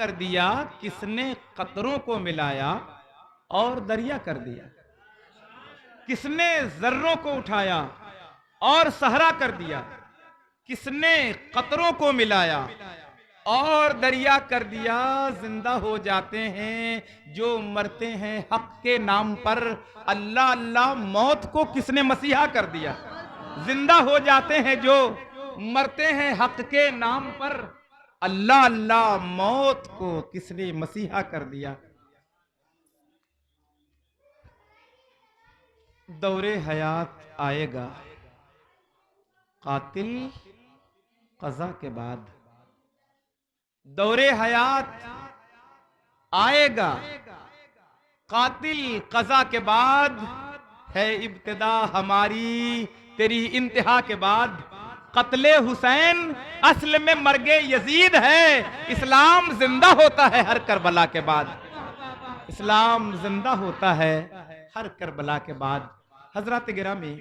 कर दिया, किसने कतरों को मिलाया और दरिया कर दिया। किसने जर्रों को उठाया और सहरा कर दिया। किसने कतरों को मिलाया और दरिया कर दिया। जिंदा हो जाते हैं जो मरते हैं हक के नाम पर। अल्लाह अल्लाह, मौत को किसने मसीहा कर दिया। जिंदा हो जाते हैं जो मरते हैं हक के नाम पर। अल्लाह अल्लाह, मौत को किसने मसीहा कर दिया। दौरे हयात आएगा कातिल कज़ा के बाद। दौरे हयात आएगा कातिल कज़ा के बाद। है इब्तिदा हमारी तेरी इंतहा के बाद। कत्ले हुसैन असल में मर्गे यजीद है। इस्लाम जिंदा होता है हर करबला के बाद। इस्लाम जिंदा होता है हर करबला के बाद। हजरत गिरामी,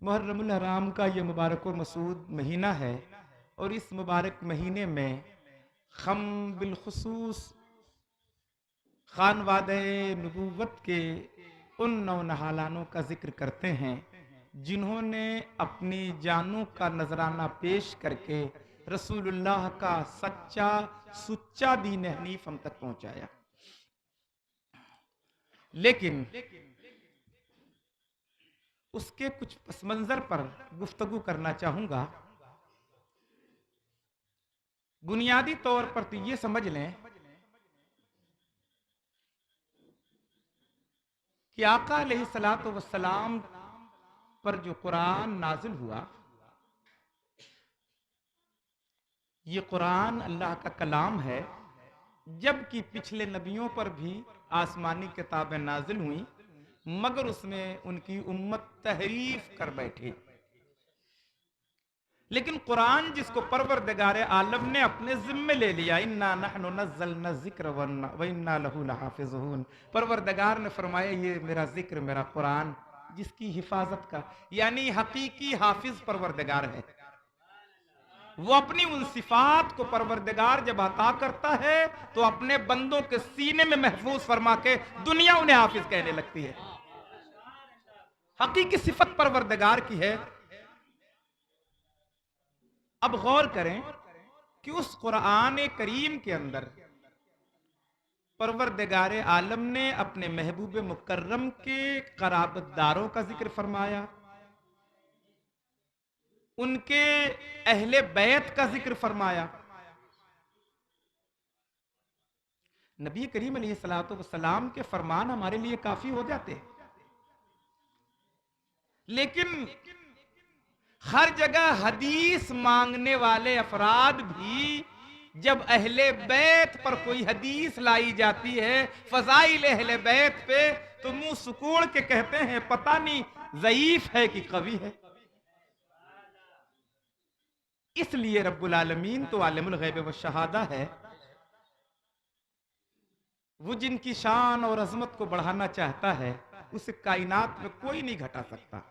मुहर्रमुल हराम का ये मुबारक व मसूद महीना है और इस मुबारक महीने में हम बिलखुसूस खानवादे नबूवत के उन नौनहालानों का जिक्र करते हैं जिन्होंने अपनी जानों का नजराना पेश करके रसूलुल्लाह का सच्चा सुच्चा दीन हनीफ हम तक पहुंचाया। लेकिन उसके कुछ पस मंजर पर गुफ्तगू करना चाहूंगा। बुनियादी तौर पर तो ये समझ लें कि आका अलैहिस्सलातु वस्सलाम पर जो कुरान नाजिल हुआ, ये कुरान अल्लाह का कलाम है। जबकि पिछले नबियों पर भी आसमानी किताबें नाजिल हुई, मगर उसमें उनकी उम्मत तहरीफ कर बैठी। लेकिन कुरान जिसको परवरदिगार आलम ने अपने जिम्मे ले लिया, इन्ना नहनु नज़्ज़लना ज़िक्र व इन्ना लहू लहाफ़िज़ून। परवरदिगार ने फरमाया ये मेरा जिक्र, मेरा कुरान, जिसकी हिफाजत का यानी हकीकी हाफिज परवरदिगार है। वो अपनी उन सिफात को परवरदिगार जब अता करता है तो अपने बंदों के सीने में महफूज फरमा के दुनिया उन्हें हाफिज कहने लगती है। हकीकी सिफत परवरदिगार की है। अब गौर करें कि उस कुरान करीम के अंदर परवरदिगार आलम ने अपने महबूब मुकर्रम के कराबतदारों का जिक्र फरमाया, उनके अहले बैत का जिक्र फरमाया। नबी करीम अलैहिस्सलातु वस्सलाम के फरमान हमारे लिए काफी हो जाते, लेकिन हर जगह हदीस मांगने वाले अफराद भी जब अहले बैत पर कोई हदीस लाई जाती है, फजाइल अहले बैत पे, तो मुंह सुकूड़ के कहते हैं पता नहीं ज़ईफ है कि कवी है। इसलिए रब्बुल आलमीन तो आलिमुल गैब व शहादा है। वो जिनकी शान और अजमत को बढ़ाना चाहता है उसे कायनात में कोई नहीं घटा सकता।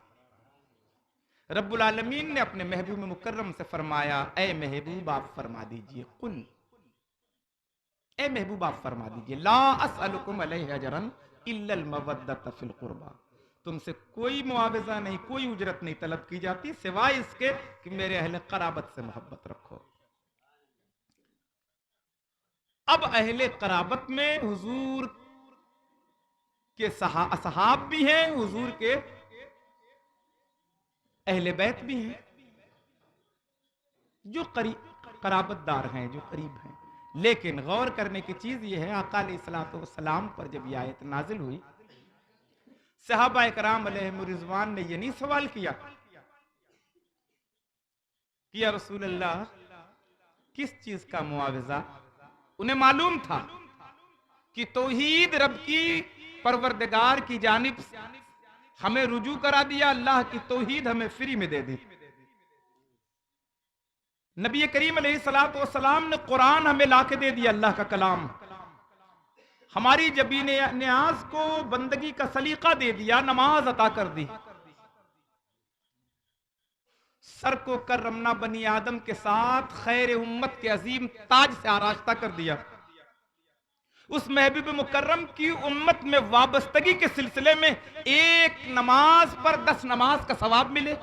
रब्बुल आलमीन ने अपने महबूब मुकर्रम से फरमाया, ए महबूब आप फरमा दीजिए, कुल, ए महबूब आप फरमा दीजिए, ला अस्अलुकुम अलैहि अजरन इल्लल मवद्दत फिल कुर्बा। तुमसे कोई मुआवजा नहीं, कोई उजरत नहीं तलब की जाती सिवाय इसके कि मेरे अहले कराबत से मोहब्बत रखो। अब अहले कराबत में हुजूर के असहाब भी हैं, हुजूर के अहले बैत भी हैं जो कराबतदार हैं, जो करीब हैं। लेकिन गौर करने की चीज यह है, आका अलैहिस्सलातु वस्सलाम पर जब यह आयत नाजिल हुई, सहाबा इकराम अलैहिम रिज़वान ने यह नहीं सवाल किया कि या रसूल अल्लाह किस चीज का मुआवजा। उन्हें मालूम था कि तौहीद रब की परवरदिगार की जानिब हमें रुजू करा दिया, अल्लाह की तौहीद हमें फ्री में दे दी। नबी करीम अलैहिस्सलातु वस्सलाम ने कुरान हमें लाके दे दिया, अल्लाह का कलाम। हमारी जबीन न्याज को बंदगी का सलीका दे दिया, नमाज अता कर दी। सर को करमना बनी आदम के साथ खैर उम्मत के अजीम ताज से आरास्ता कर दिया। उस महबूब मुकर्रम की उम्मत में वाबस्तगी के सिलसिले में एक नमाज पर 10 नमाज का सवाब मिले,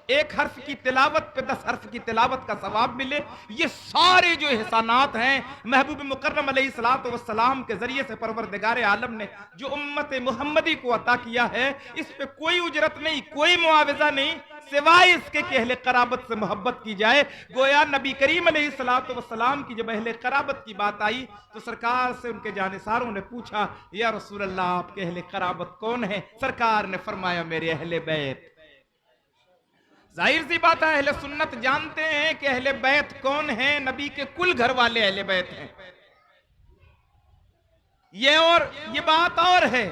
एक हर्फ की तिलावत पे 10 हर्फ की तिलावत का सवाब मिले। ये सारे जो एहसानात हैं महबूब मुकर्रम अलैहिस्सलातु वस्सलाम के जरिए से परवरदिगार आलम ने जो उम्मत मुहम्मदी को अता किया है, इस पे कोई उजरत नहीं, कोई मुआवजा नहीं, सिवाय इसके कि अहले कराबत से मोहब्बत की जाए। गोया नबी करीम अलैहिस्सलातु वस्सलाम की जब अहले कराबत की बात आई तो सरकार से उनके जानिसारों ने पूछा, या रसूल अल्लाह आपके अहले कराबत कौन है? सरकार ने फरमाया, मेरे अहले बैत। जाहिर सी बात है, अहले सुन्नत जानते हैं कि अहले बैत कौन है। नबी के कुल घर वाले अहले बैत हैं। ये बात और है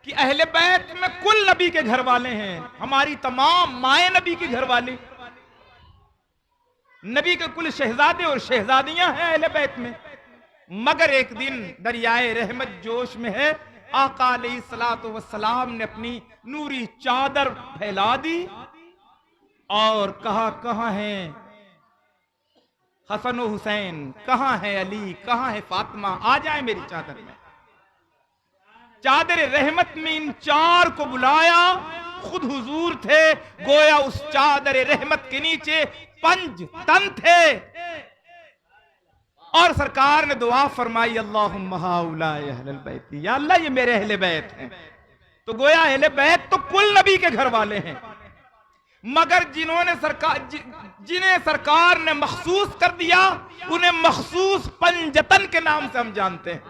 कि अहले बैत में कुल नबी के घर वाले हैं। हमारी तमाम माए नबी के घर वाले, नबी के कुल शहजादे और शहजादियां हैं अहले बैत में। मगर एक दिन दरियाए रहमत जोश में है, आका अलैहिस्सलातु वस्सलाम ने अपनी नूरी चादर फैला दी और कहा, कहां है हसन और हुसैन, कहां है अली, कहां है फातिमा, आ जाए मेरी चादर में। चादर रहमत में इन चार को बुलाया, खुद हुजूर थे। गोया उस चादर रहमत के नीचे 5 तन थे और सरकार ने दुआ फरमाई, अल्लाहुम्मा हाउलाए अहलुल बैत, या अल्लाह ये मेरे अहले बैत हैं। तो गोया अहले बैत तो कुल नबी के घर वाले हैं, मगर जिन्हें सरकार ने मखसूस कर दिया, उन्हें मखसूस पंजतन के नाम से हम जानते हैं।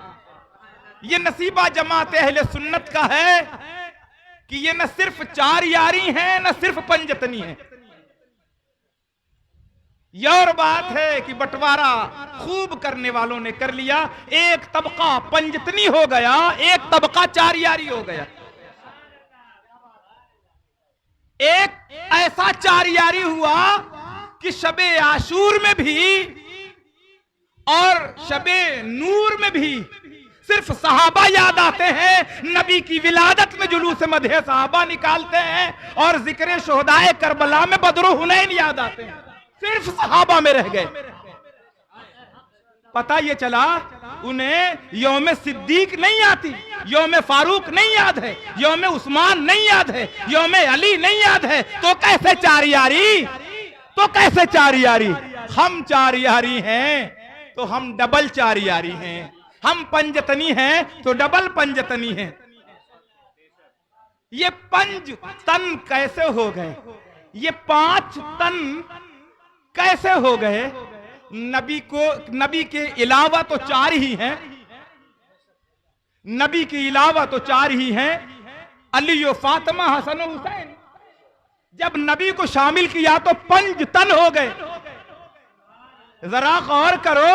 ये नसीबा जमात अहले सुन्नत का है कि ये न सिर्फ 4 यारी हैं, न सिर्फ पंजतनी है। यह और बात है कि बंटवारा खूब करने वालों ने कर लिया। एक तबका पंजतनी हो गया, एक तबका 4 यारी हो गया। एक ऐसा 4 यारी हुआ कि शबे आशूर में भी और शबे नूर में भी सिर्फ सहाबा याद आते हैं। नबी की विलादत में जुलूस मदहे सहाबा निकालते हैं और जिक्र शोहदाए करबला में बदरो हुनैन याद आते हैं। सिर्फ सहाबा में रह गए। पता ये चला उन्हें यौम सिद्दीक नहीं आती, यौम फारूक नहीं याद है, यौम उस्मान नहीं याद है, यौम अली नहीं याद है। तो कैसे 4 यारी? तो कैसे 4 यारी? हम 4 यारी हैं तो हम डबल 4 यारी हैं। हम पंजतनी हैं तो डबल पंजतनी हैं। ये 5 तन कैसे हो गए? ये 5 तन कैसे हो गए? नबी के अलावा तो 4 ही हैं, नबी के अलावा तो 4 ही हैं, अली और फातिमा, हसन और हुसैन। जब नबी को शामिल किया तो 5 तन हो गए। जरा गौर करो,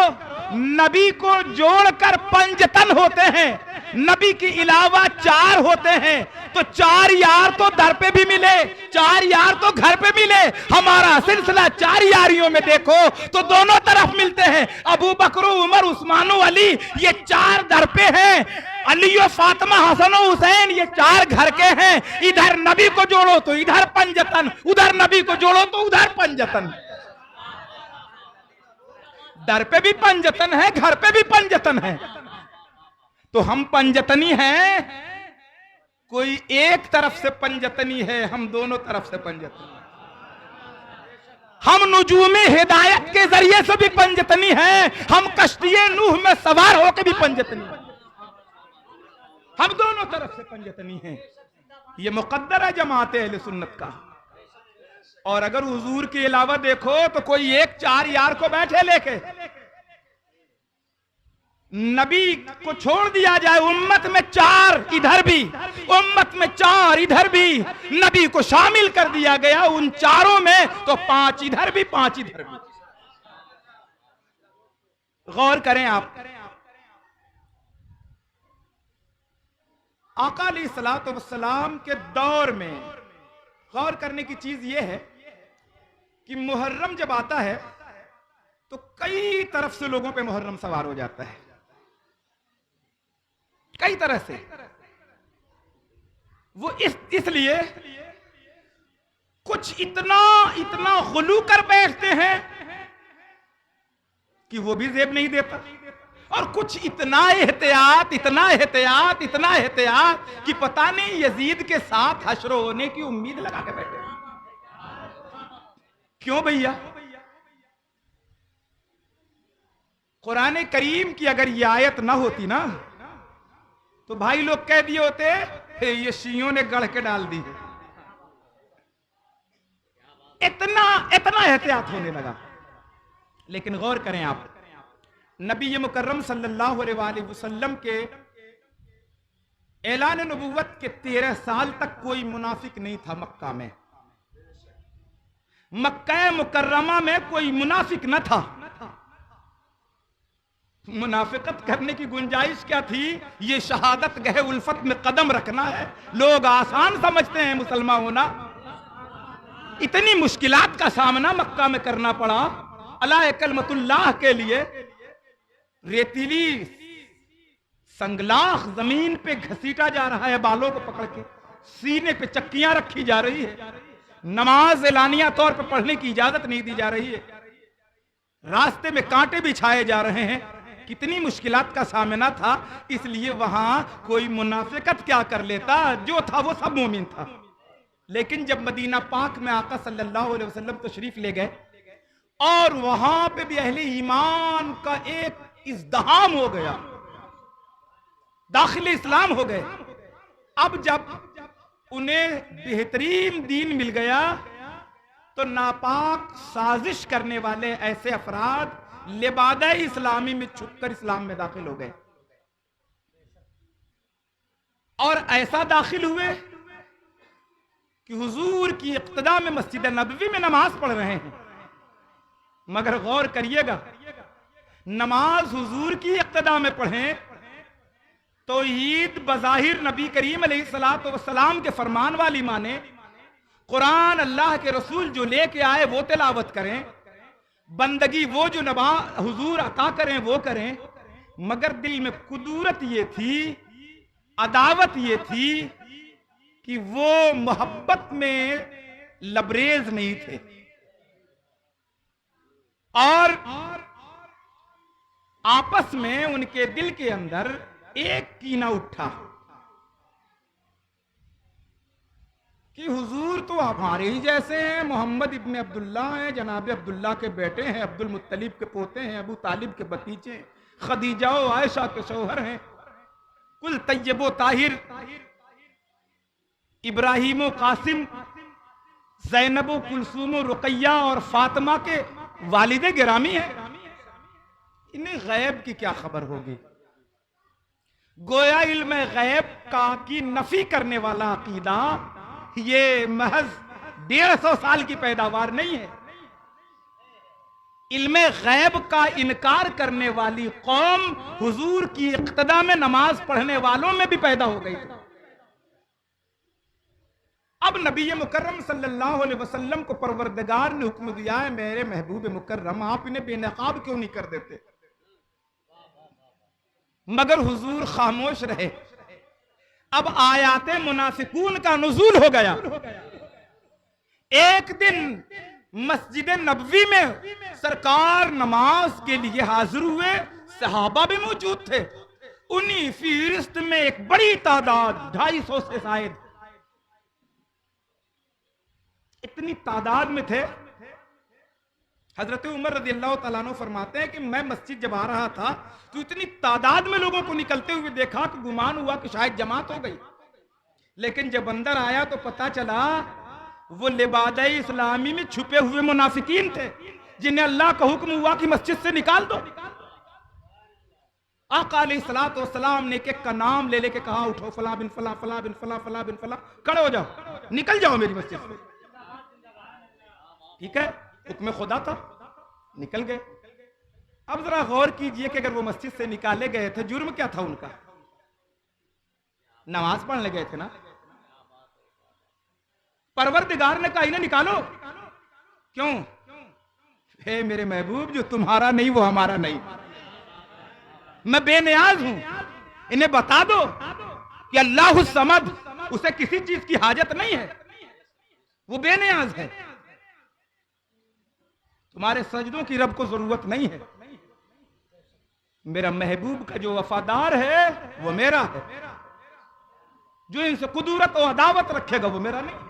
नबी को जोड़कर 5 तन होते हैं, नबी के अलावा 4 होते हैं। तो 4 यार तो दर पे भी मिले, 4 यार तो घर पे मिले। हमारा सिलसिला 4 यारियों में देखो तो दोनों तरफ मिलते हैं। अबू बकर, उमर, उस्मान, अली, ये 4 दर पे हैं। अली और फातिमा, हसन और हुसैन, ये 4 घर के हैं। इधर नबी को जोड़ो तो इधर पंजतन, उधर नबी को जोड़ो तो उधर पंजतन। दर पे भी पंजतन है, घर पे भी पंजतन है। तो हम पंजतनी हैं, कोई एक तरफ से पंजतनी है, हम दोनों तरफ से पंजतनी। हम नुजूमे हिदायत के जरिए से भी पंजतनी हैं, हम कश्तिये नूह में सवार होकर भी पंजतनी, हम दोनों तरफ से पंजतनी हैं। ये मुकद्दर है जमात अहले सुन्नत का। और अगर हुजूर के अलावा देखो तो कोई एक 4 यार को बैठे लेके, नबी को छोड़ दिया जाए, उम्मत में 4 इधर भी, उम्मत में 4 इधर भी, नबी को शामिल कर दिया गया उन 4 में, तो 5 इधर भी 5 इधर भी। गौर करें आप, आका अलैहिस्सलातु वस्सलाम के दौर में गौर करने की चीज यह है कि मुहर्रम जब आता है तो कई तरफ से लोगों पे मुहर्रम सवार हो जाता है, कई तरह से। वो इसलिए कुछ इतना इतना गुलू कर बैठते हैं कि वो भी जेब नहीं देता, और कुछ इतना एहतियात इतना एहतियात इतना एहतियात कि पता नहीं यजीद के साथ हश्र होने की उम्मीद लगा के बैठे। क्यों भैया? कुरान करीम की अगर ये आयत ना होती ना तो भाई लोग कह दिए होते ये शियों ने गढ़ के डाल दी है। इतना इतना एहतियात होने लगा। लेकिन गौर करें आप, नबी मुकर्रम सल्लल्लाहु अलैहि वसल्लम के ऐलान नबुव्वत के 13 साल तक कोई मुनाफिक नहीं था मक्का में। मक्का मुकर्रमा में कोई मुनाफिक न था। मुनाफिकत करने की गुंजाइश क्या थी? ये शहादत गहे उल्फत में कदम रखना है। लोग आसान समझते हैं मुसलमान होना। इतनी मुश्किलात का सामना मक्का में करना पड़ा अला कलमतुल्लाह के लिए। रेतीली संगलाख जमीन पे घसीटा जा रहा है, बालों को पकड़ के सीने पे चक्कियां रखी जा रही है, नमाज एलानिया तौर पे पढ़ने की इजाजत नहीं दी जा रही है, रास्ते में कांटे बिछाए जा रहे हैं। कितनी मुश्किलात का सामना था। इसलिए वहां कोई मुनाफिकत क्या कर लेता, जो था वो सब मोमिन था। लेकिन जब मदीना पाक में आका सल्लल्लाहु अलैहि वसल्लम तशरीफ ले गए और वहां पे भी अहले ईमान का एक इज़्दिहाम हो गया, दाखिल इस्लाम हो गए। अब जब उन्हें बेहतरीन दीन मिल गया तो नापाक साजिश करने वाले ऐसे अफराद लिबादा इस्लामी में छुपकर इस्लाम में दाखिल हो गए और ऐसा दाखिल हुए कि हुजूर की इक्तदा में मस्जिद नबवी में नमाज पढ़ रहे हैं। मगर गौर करिएगा, नमाज हुजूर की इक्तदा में पढ़ें तो ईद बज़ाहिर नबी करीम अलैहिस्सलातु वस्सलाम के फरमान वाली माने, कुरान अल्लाह के रसूल जो लेके आए वो तिलावत करें, बंदगी वो जो नबा हुजूर अता करें वो करें। मगर दिल में कुदूरत ये थी, अदावत ये थी कि वो मोहब्बत में लबरेज नहीं थे और आपस में उनके दिल के अंदर एक कीना उठा कि हुजूर तो हमारे ही जैसे हैं, मोहम्मद इब्ने अब्दुल्ला हैं, जनाब अब्दुल्ला के बेटे हैं, अब्दुल मुत्तलिब के पोते हैं, अबू तालिब के भतीजे, खदीजा और आयशा के शौहर हैं, कुल तैयबो ताहिर, इब्राहिमो कासिम, ज़ैनबो कुलसूमो रुकैया और फातिमा के वालिदे गिरामी हैं। इन्हें गैब की क्या खबर होगी? गोया इल्म गैब का की नफी करने वाला अकीदा ये महज 150 साल की पैदावार नहीं है। इल्म गैब का इनकार करने वाली कौम हुजूर की इक्तदा में नमाज पढ़ने वालों में भी पैदा हो गई। अब नबी मुकर्रम सल्लल्लाहु अलैहि वसल्लम को परवरदिगार ने हुक्म दिया है, मेरे महबूब मुकर्रम आप इन्हें बेनकाब क्यों नहीं कर देते? मगर हुजूर खामोश रहे। अब आयाते मुनाफिकून का नुज़ूल हो गया। एक दिन मस्जिद नबवी में सरकार नमाज के लिए हाजिर हुए, सहाबा भी मौजूद थे। उन्हीं फहरिस्त में एक बड़ी तादाद 250 से शायद इतनी तादाद में थे। हजरत उमर रज़ियल्लाहु तआला अन्हु फरमाते हैं कि मैं मस्जिद जब आ रहा था तो इतनी तादाद में लोगों को निकलते हुए देखा कि गुमान हुआ कि शायद जमात हो गई। लेकिन जब अंदर आया तो पता चला वो लिबादा इस्लामी में छुपे हुए मुनाफिकीन थे, जिन्हें अल्लाह का हुक्म हुआ कि मस्जिद से निकाल दो। आका अलैहिस्सलातु वस्सलाम ने एक का नाम ले लेके कहा, उठो, फला बिन फला, फला बिन फला, फला बिन फला, खड़े हो जाओ, निकल जाओ मेरी मस्जिद से। ठीक है, हुक्म खुदा था, निकल गए। अब जरा गौर कीजिए कि अगर वो मस्जिद से निकाले गए थे, जुर्म क्या था उनका? नमाज पढ़ने गए थे ना। परवरदिगार ने कहा इन्हें निकालो। क्यों? हे मेरे महबूब, जो तुम्हारा नहीं वो हमारा नहीं, मैं बेनियाज हूं। इन्हें बता दो कि अल्लाह समद, उसे किसी चीज की हाजत नहीं है, वो बेनियाज है। तुम्हारे सजदों की रब को जरूरत नहीं है। मेरा महबूब का जो वफादार है वो मेरा है, जो इनसे कुदूरत और अदावत रखेगा वो मेरा नहीं।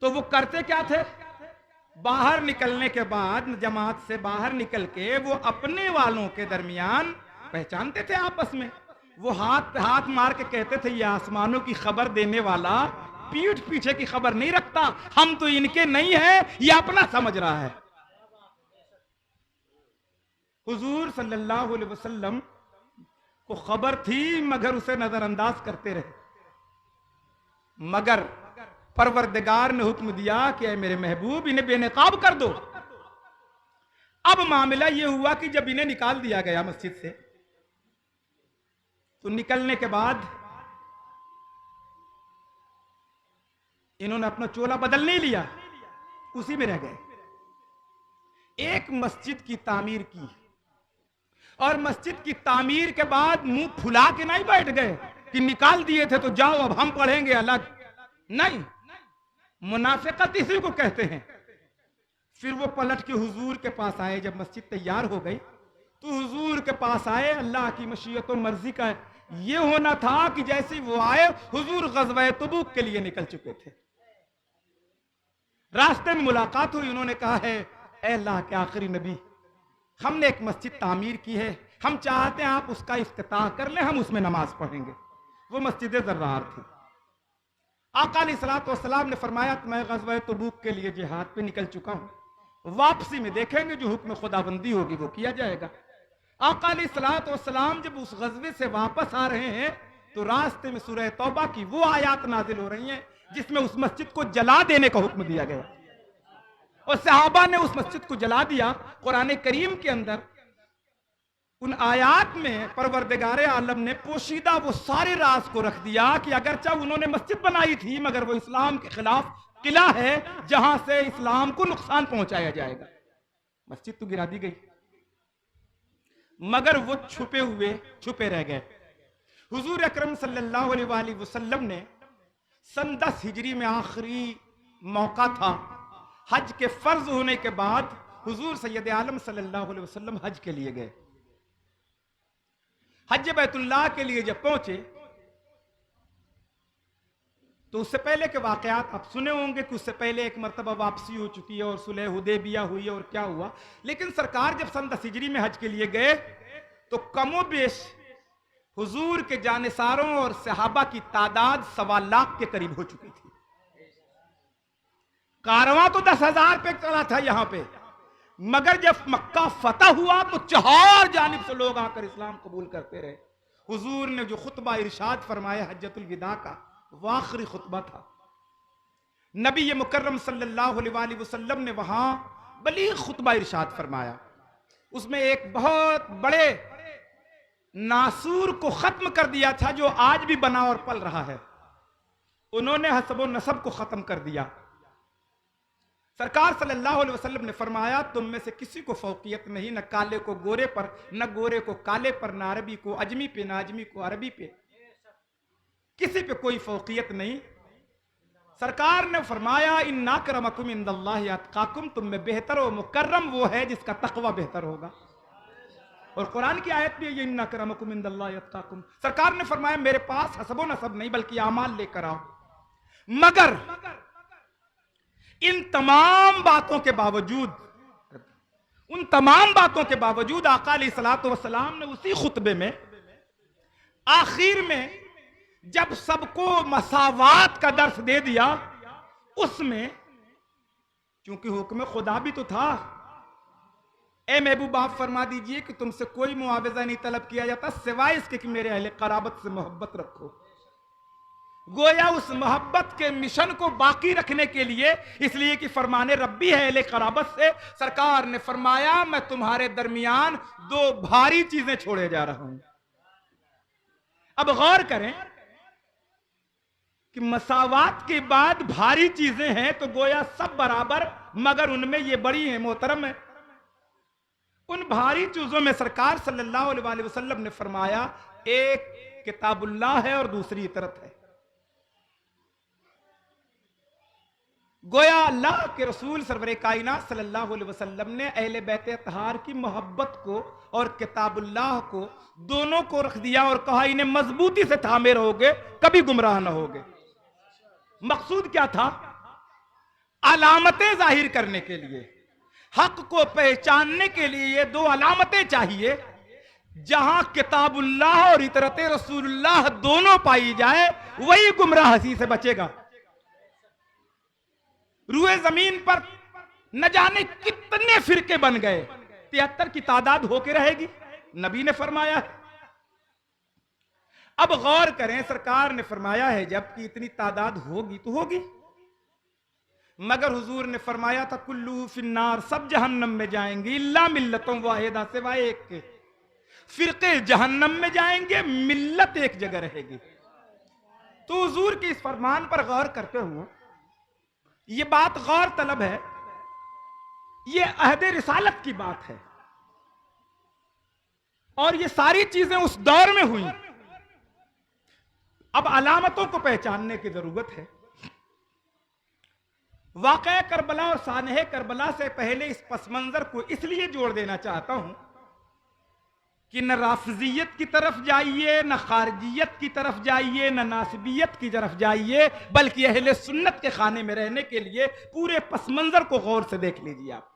तो वो करते क्या थे? बाहर निकलने के बाद, जमात से बाहर निकल के वो अपने वालों के दरमियान पहचानते थे आपस में। वो हाथ पे हाथ मार के कहते थे, ये आसमानों की खबर देने वाला पीठ पीछे की खबर नहीं रखता, हम तो इनके नहीं है, ये अपना समझ रहा है। हुजूर सल्लल्लाहु अलैहि वसल्लम को खबर थी मगर उसे नजरअंदाज करते रहे। मगर परवरदिगार ने हुक्म दिया कि मेरे महबूब इन्हें बेनकाब कर दो। अब मामला यह हुआ कि जब इन्हें निकाल दिया गया मस्जिद से, तो निकलने के बाद इन्होंने अपना चोला बदल नहीं लिया, उसी में रह गए। एक मस्जिद की तामीर की और मस्जिद की तामीर के बाद मुंह फुला के नहीं बैठ गए कि निकाल दिए थे तो जाओ अब हम पढ़ेंगे अलग। नहीं, मुनाफिकत इसी को कहते हैं। फिर वो पलट के हुजूर के पास आए। जब मस्जिद तैयार हो गई तो हुजूर के पास आए। अल्लाह की मशीयत और मर्जी का ये होना था कि जैसे वो आए, हुजूर गज़वा तबूक के लिए निकल चुके थे। रास्ते में मुलाकात हुई। उन्होंने कहा है, ऐ अल्लाह के आखिरी नबी, हमने एक मस्जिद तामीर की है, हम चाहते हैं आप उसका इफ्तिताह कर लें, हम उसमें नमाज पढ़ेंगे। वो मस्जिद ज़र्रार थी। आका अलैहिस्सलातु वस्सलाम ने फरमाया कि मैं ग़ज़वा तबूक के लिए जिहाद पे निकल चुका हूं, वापसी में देखेंगे जो हुक्म खुदाबंदी होगी वो किया जाएगा। आका अलैहिस्सलातु वस्सलाम जब उस ग़ज़वे से वापस आ रहे हैं तो रास्ते में सूरह तौबा की वो आयात नाजिल हो रही हैं जिसमें उस मस्जिद को जला देने का हुक्म दिया गया और सहाबा ने उस मस्जिद को जला दिया। कुरान करीम के अंदर उन आयात में परवरदिगार आलम ने पोशीदा वो सारे राज को रख दिया कि अगरचे उन्होंने मस्जिद बनाई थी मगर वो इस्लाम के खिलाफ किला है जहां से इस्लाम को नुकसान पहुंचाया जाएगा। मस्जिद तो गिरा दी गई मगर वो छुपे रह गए। हुजूर अकरम सल्लल्लाहु अलैहि वसल्लम ने सन 10 हिजरी में आखिरी मौका था हज के फर्ज होने के बाद हुजूर सैयद आलम सल्लल्लाहु अलैहि वसल्लम हज के लिए गए। हज बैतुल्लाह के लिए जब पहुंचे तो उससे पहले के वाकयात आप सुने होंगे कि उससे पहले एक मरतबा वापसी हो चुकी है और सुलह हुदैबिया हुई और क्या हुआ। लेकिन सरकार जब सन 10 हिजरी में हज के लिए गए तो कमोबेश हुजूर के जानिसारों और सहाबा की तादाद 1.25 लाख के करीब हो चुकी थी। कारवां तो 10,000 पे चला था यहां पे, मगर जब मक्का फतह हुआ तो 4 जानिब से लोग आकर इस्लाम कबूल करते रहे। हुजूर ने जो खुतबा इरशाद फरमाया हज्जतुल विदा का वो आखिरी खुतबा था। नबी मुकर्रम सल्लल्लाहु अलैहि वसल्लम ने वहां बलीग खुतबा इरशाद फरमाया। उसमें एक बहुत बड़े नासूर को खत्म कर दिया था जो आज भी बना और पल रहा है। उन्होंने हसब व नसब को खत्म कर दिया। सरकार सल्लल्लाहु अलैहि वसल्लम ने फरमाया तुम में से किसी को फौकियत नहीं, न काले को गोरे पर, न गोरे को काले पर, न अरबी को अजमी पे, न अजमी को अरबी पे, किसी पे कोई फौकियत नहीं। सरकार ने फरमाया इन्ना अक्रमकुम इंदल्लाहि अत्काकुम, तुम में बेहतर और मुकर्रम वो है जिसका तकवा बेहतर होगा। और कुरान की आयत भी है इन्ना अक्रमकुम इंदल्लाहि अत्काकुम। सरकार ने फरमाया मेरे पास हसब व नसब नहीं बल्कि आमाल लेकर आओ। मगर इन तमाम बातों के बावजूद, उन तमाम बातों के बावजूद आका अलैहिस्सलातु वस्सलाम ने उसी खुतबे में आखिर में जब सबको मसावात का दर्स दे दिया, उसमें क्योंकि हुक्म खुदा भी तो था, ए महबूब आप फरमा दीजिए कि तुमसे कोई मुआवजा नहीं तलब किया जाता सिवाय इसके कि मेरे अहले कराबत से मोहब्बत रखो। गोया उस मोहब्बत के मिशन को बाकी रखने के लिए, इसलिए कि फरमाने रब्बी है अहले कराबत से, सरकार ने फरमाया मैं तुम्हारे दरमियान 2 भारी चीजें छोड़े जा रहा हूं। अब गौर करें कि मसावात के बाद भारी चीजें हैं तो गोया सब बराबर, मगर उनमें ये बड़ी है मोहतरम है। उन भारी चीजों में सरकार सल्लल्लाहु अलैहि वसल्लम ने फरमाया एक किताबुल्लाह है और दूसरी इतरत है। गोया अल्लाह के रसूल सरवरे कायनात सल्लल्लाहु अलैहि वसल्लम ने अहले बैत अतहार की मोहब्बत को और किताबुल्लाह को दोनों को रख दिया और कहा इन्हें मजबूती से थामे रहोगे, कभी गुमराह ना होगे। मकसूद क्या था? अलामतें जाहिर करने के लिए, हक को पहचानने के लिए ये दो अलामतें चाहिए। जहां किताबुल्लाह और इतरत रसूलुल्लाह दोनों पाई जाए वही गुमराही से बचेगा। रूए जमीन पर न जाने कितने फिरके बन गए, 73 की तादाद होके रहेगी, नबी ने फरमाया है। अब गौर करें, सरकार ने फरमाया है जब कि इतनी तादाद होगी तो होगी, मगर हुजूर ने फरमाया था कुल्लू फिन्नार, सब जहन्नम में जाएंगे इल्ला मिल्लतों वाहिदा, सिवाय एक के। फिरके जहन्नम में जाएंगे, मिल्लत एक जगह रहेगी। तो हुजूर के इस फरमान पर गौर करते हुए ये बात गौर तलब है, ये अहदे रिसालत की बात है और ये सारी चीजें उस दौर में हुई। अब अलामतों को पहचानने की जरूरत है। वाक़या करबला और सानहे करबला से पहले इस पस मंजर को इसलिए जोड़ देना चाहता हूं कि न राफजियत की तरफ जाइए, न खारजियत की तरफ जाइए, न नासिबियत की तरफ जाइए, बल्कि अहले सुन्नत के खाने में रहने के लिए पूरे पस मंजर को गौर से देख लीजिए आप।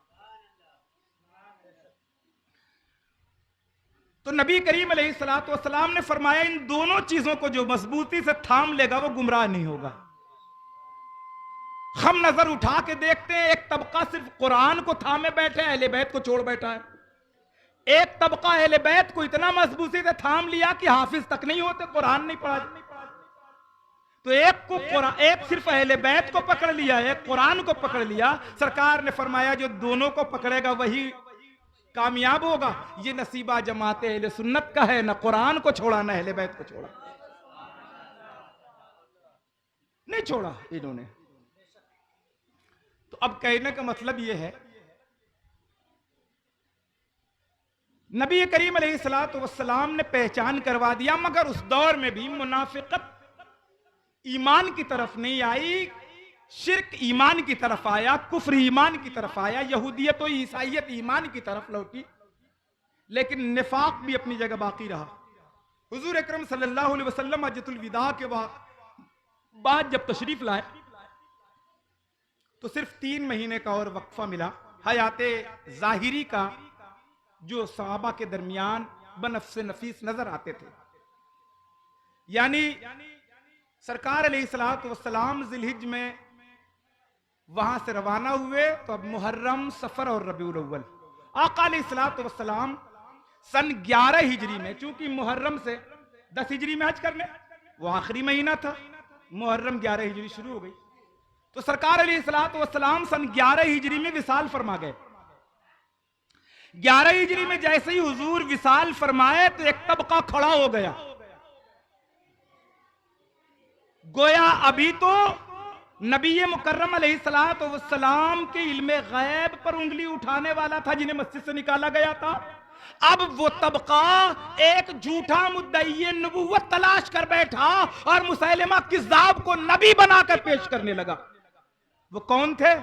तो नबी करीम अलैहिस्सलातु वस्सलाम ने फरमाया इन दोनों चीजों को जो मजबूती से थाम लेगा वो गुमराह नहीं होगा। हम नजर उठा के देखते हैं, एक तबका सिर्फ कुरान को थामे बैठे, अहले बैत को छोड़ बैठा है। एक तबका अहले बैत को इतना मजबूती से थाम लिया कि हाफिज तक नहीं होते, कुरान नहीं पढ़ा। तो एक सिर्फ अहले बैत को पकड़ लिया, एक कुरान को पकड़ लिया। सरकार ने फरमाया जो दोनों को पकड़ेगा वही कामयाब होगा। ये नसीबा जमाते अहले सुन्नत का है, न कुरान को छोड़ा न अहले बैत को छोड़ा, नहीं छोड़ा इन्होंने। तो अब कहने का मतलब यह है, नबी करीम अलैहिस्सलातु वस्सलाम ने पहचान करवा दिया, मगर उस दौर में भी मुनाफिकत ईमान की तरफ नहीं आई, शिर्क ईमान की तरफ आया, कुफ्र ईमान की तरफ आया, यहूदियत और ईसाइयत ईमान की तरफ लौटी, लेकिन निफाक भी अपनी जगह बाकी रहा। हुजूर अकरम सल्लल्लाहु अलैहि वसल्लम हज्जतुल विदा के बाद जब तशरीफ लाए तो सिर्फ 3 महीने का और वक्फा मिला हयाते जाहिरी का, जो सहाबा के दरमियान बनफ्से नफीस नजर आते थे। यानी सरकार अलैहिस्सलातु वस्सलाम जिलहिज में वहां से रवाना हुए तो अब मुहर्रम, सफर और रबीउल अव्वल। आका अलैहिस्सलातु वस्सलाम सन 11 हिजरी में, चूंकि मुहर्रम से 10 हिजरी में हज करने, वो आखिरी महीना था, मुहर्रम 11 हिजरी शुरू हो गई, तो सरकार अलैहिस्सलातु वस्सलाम सन 11 हिजरी में विसाल फरमा गए। 11 हिजरी में जैसे ही हुजूर विसाल फरमाए तो एक तबका खड़ा हो गया। गोया अभी तो नबी मुकर्रम अलैहिस्सलातु वस्सलाम के इल्मे गैब पर उंगली उठाने वाला था जिन्हें मस्जिद से निकाला गया था। अब वो तबका एक झूठा मुद्दई नबुव्वत तलाश कर बैठा और मुसैलिमा किज़्ज़ाब को नबी बनाकर पेश करने लगा। वो कौन थे?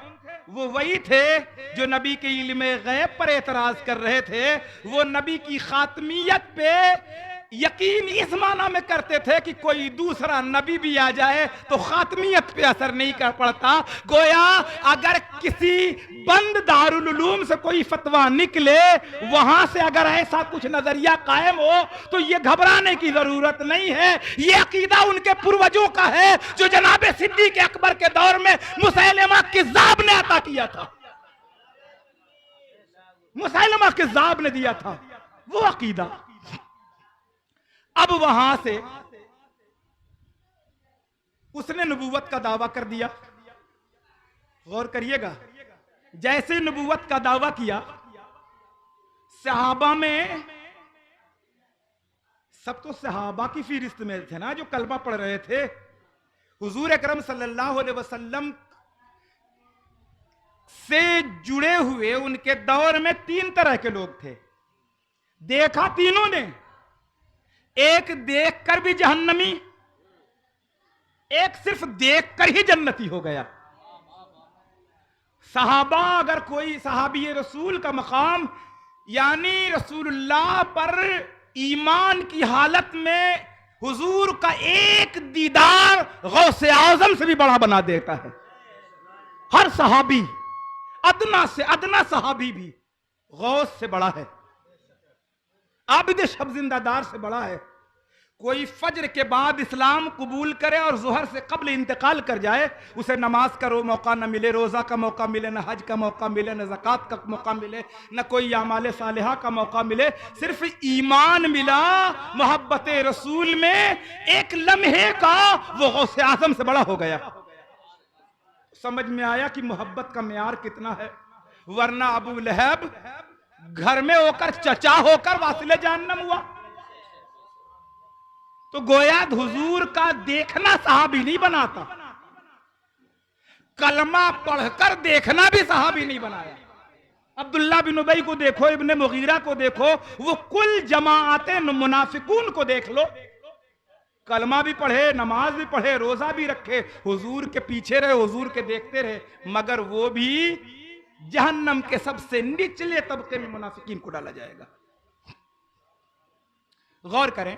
वो वही थे जो नबी के इल्मे गैब पर एतराज कर रहे थे। वो नबी की खातमियत पे यकीन इस माना में करते थे कि कोई दूसरा नबी भी आ जाए तो खातमियत पे असर नहीं कर पड़ता। गोया अगर किसी बंद दारुल उलूम से कोई फतवा निकले, वहां से अगर ऐसा कुछ नजरिया कायम हो तो ये घबराने की जरूरत नहीं है। ये अकीदा उनके पूर्वजों का है जो जनाबे सिद्दीक अकबर के दौर में मुसैलिमा किज़्ज़ाब ने अता किया था, मुसैलिमा किज़्ज़ाब ने दिया था वो अकीदा। अब वहां से उसने नबूवत का दावा कर दिया। गौर करिएगा, जैसे नबूवत का दावा किया, सहाबा में सब तो सहाबा की फहरिस्त में थे ना जो कलमा पढ़ रहे थे। हुजूर अकरम सल्लल्लाहु अलैहि वसल्लम से जुड़े हुए उनके दौर में 3 तरह के लोग थे। देखा तीनों ने, एक देखकर भी जहन्नमी, एक सिर्फ देखकर ही जन्नती हो गया। सहाबा, अगर कोई सहाबी रसूल का मकाम यानी रसूलुल्लाह पर ईमान की हालत में हुजूर का एक दीदार गौसे आजम से भी बड़ा बना देता है। हर सहाबी, अदना से अदना सहाबी भी गौस से बड़ा है, आबिद शब जिंदादार से बड़ा है। कोई फज्र के बाद इस्लाम कबूल करे और जुहर से कब्ल इंतकाल कर जाए, उसे नमाज का मौका न मिले, रोज़ा का मौका मिले, न हज का मौका मिले, न ज़कात का मौका मिले, न कोई आमाले सालिहा का मौका मिले, सिर्फ ईमान मिला मोहब्बत रसूल में, एक लम्हे का वो गौसे आज़म से बड़ा हो गया। समझ में आया कि मोहब्बत का म्यार कितना है। वरना अबू लहब घर में होकर चचा होकर वासिले जहन्नम हुआ। तो गोया हुजूर का देखना सहाबी नहीं बनाता, कलमा पढ़कर देखना भी सहाबी नहीं बनाया। अब्दुल्ला बिन उबई को देखो, इब्ने मुगीरा को देखो, वो कुल जमाअते मुनाफिकून को देख लो, कलमा भी पढ़े, नमाज भी पढ़े, रोजा भी रखे, हुजूर के पीछे रहे, हुजूर के देखते रहे, मगर वो भी जहन्नम के सबसे निचले तबके में मुनाफिकीन को डाला जाएगा। गौर करें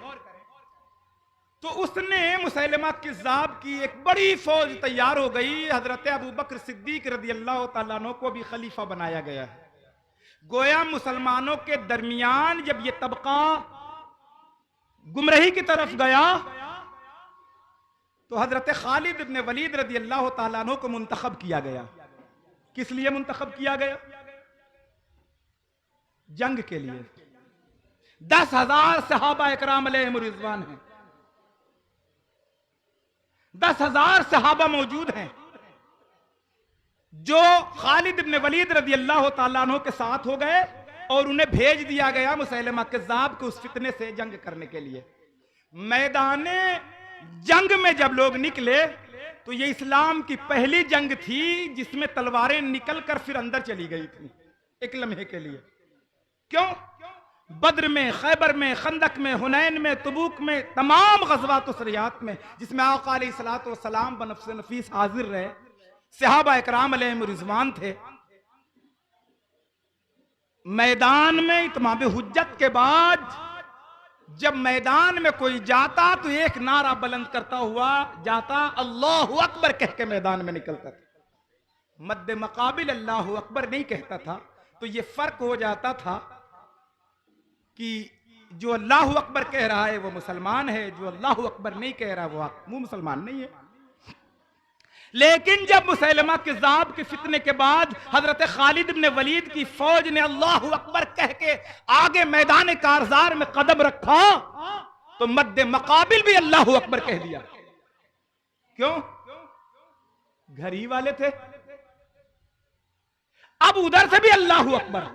तो उसने मुसैलमा किज़्ज़ाब की एक बड़ी फौज तैयार हो गई। हजरत अबू बकर सिद्दीक रदियल्लाहु ताला अन्हु को भी खलीफा बनाया गया है। गोया मुसलमानों के दरमियान जब ये तबका गुमराही की तरफ गया तो हजरत खालिद इब्न वलीद रदियल्लाहु ताला अन्हु को मुंतखब किया गया। किस लिए मुंतखब किया गया? जंग के लिए। 10,000 सहाबा इकराम अलैहिम रिज़वान हैं, 10,000 सहाबा मौजूद हैं जो खालिद इब्न वलीद रदियल्लाहु ताला अन्हु के साथ हो गए और उन्हें भेज दिया गया मुसैलमा कज़्ज़ाब के उस फितने से जंग करने के लिए। मैदाने जंग में जब लोग निकले तो ये इस्लाम की पहली जंग थी जिसमें तलवारें निकलकर फिर अंदर चली गई थी एक लम्हे के लिए। क्यों? बद्र में, खैबर में, खंदक में, हुनैन में, तबूक में, तमाम गज़वात व सरियात में जिसमें आका अलैहिस्सलातु वस्सलाम बनफ्स नफीस हाजिर रहे, सहाबा इकराम अलैहिम रिज़वान थे। मैदान में इत्माम हुज्जत के बाद जब मैदान में कोई जाता तो एक नारा बुलंद करता हुआ जाता, अल्लाहु अकबर कह के मैदान में निकलता था। मद्दे मकाबिल अल्लाहु अकबर नहीं कहता था। तो ये फर्क हो जाता था कि जो अल्लाहु अकबर कह रहा है वो मुसलमान है, जो अल्लाहु अकबर नहीं कह रहा वो मुसलमान नहीं है। लेकिन जब मुसैलमा किज़्ज़ाब के फितने के बाद हजरत खालिद इब्न वलीद की फौज ने अल्लाहु अकबर कह के आगे मैदान कारज़ार में कदम रखा तो मद्दे मकाबिल भी अल्लाहु अकबर कह दिया। क्यों? घर ही वाले थे। अब उधर से भी अल्लाहु अकबर,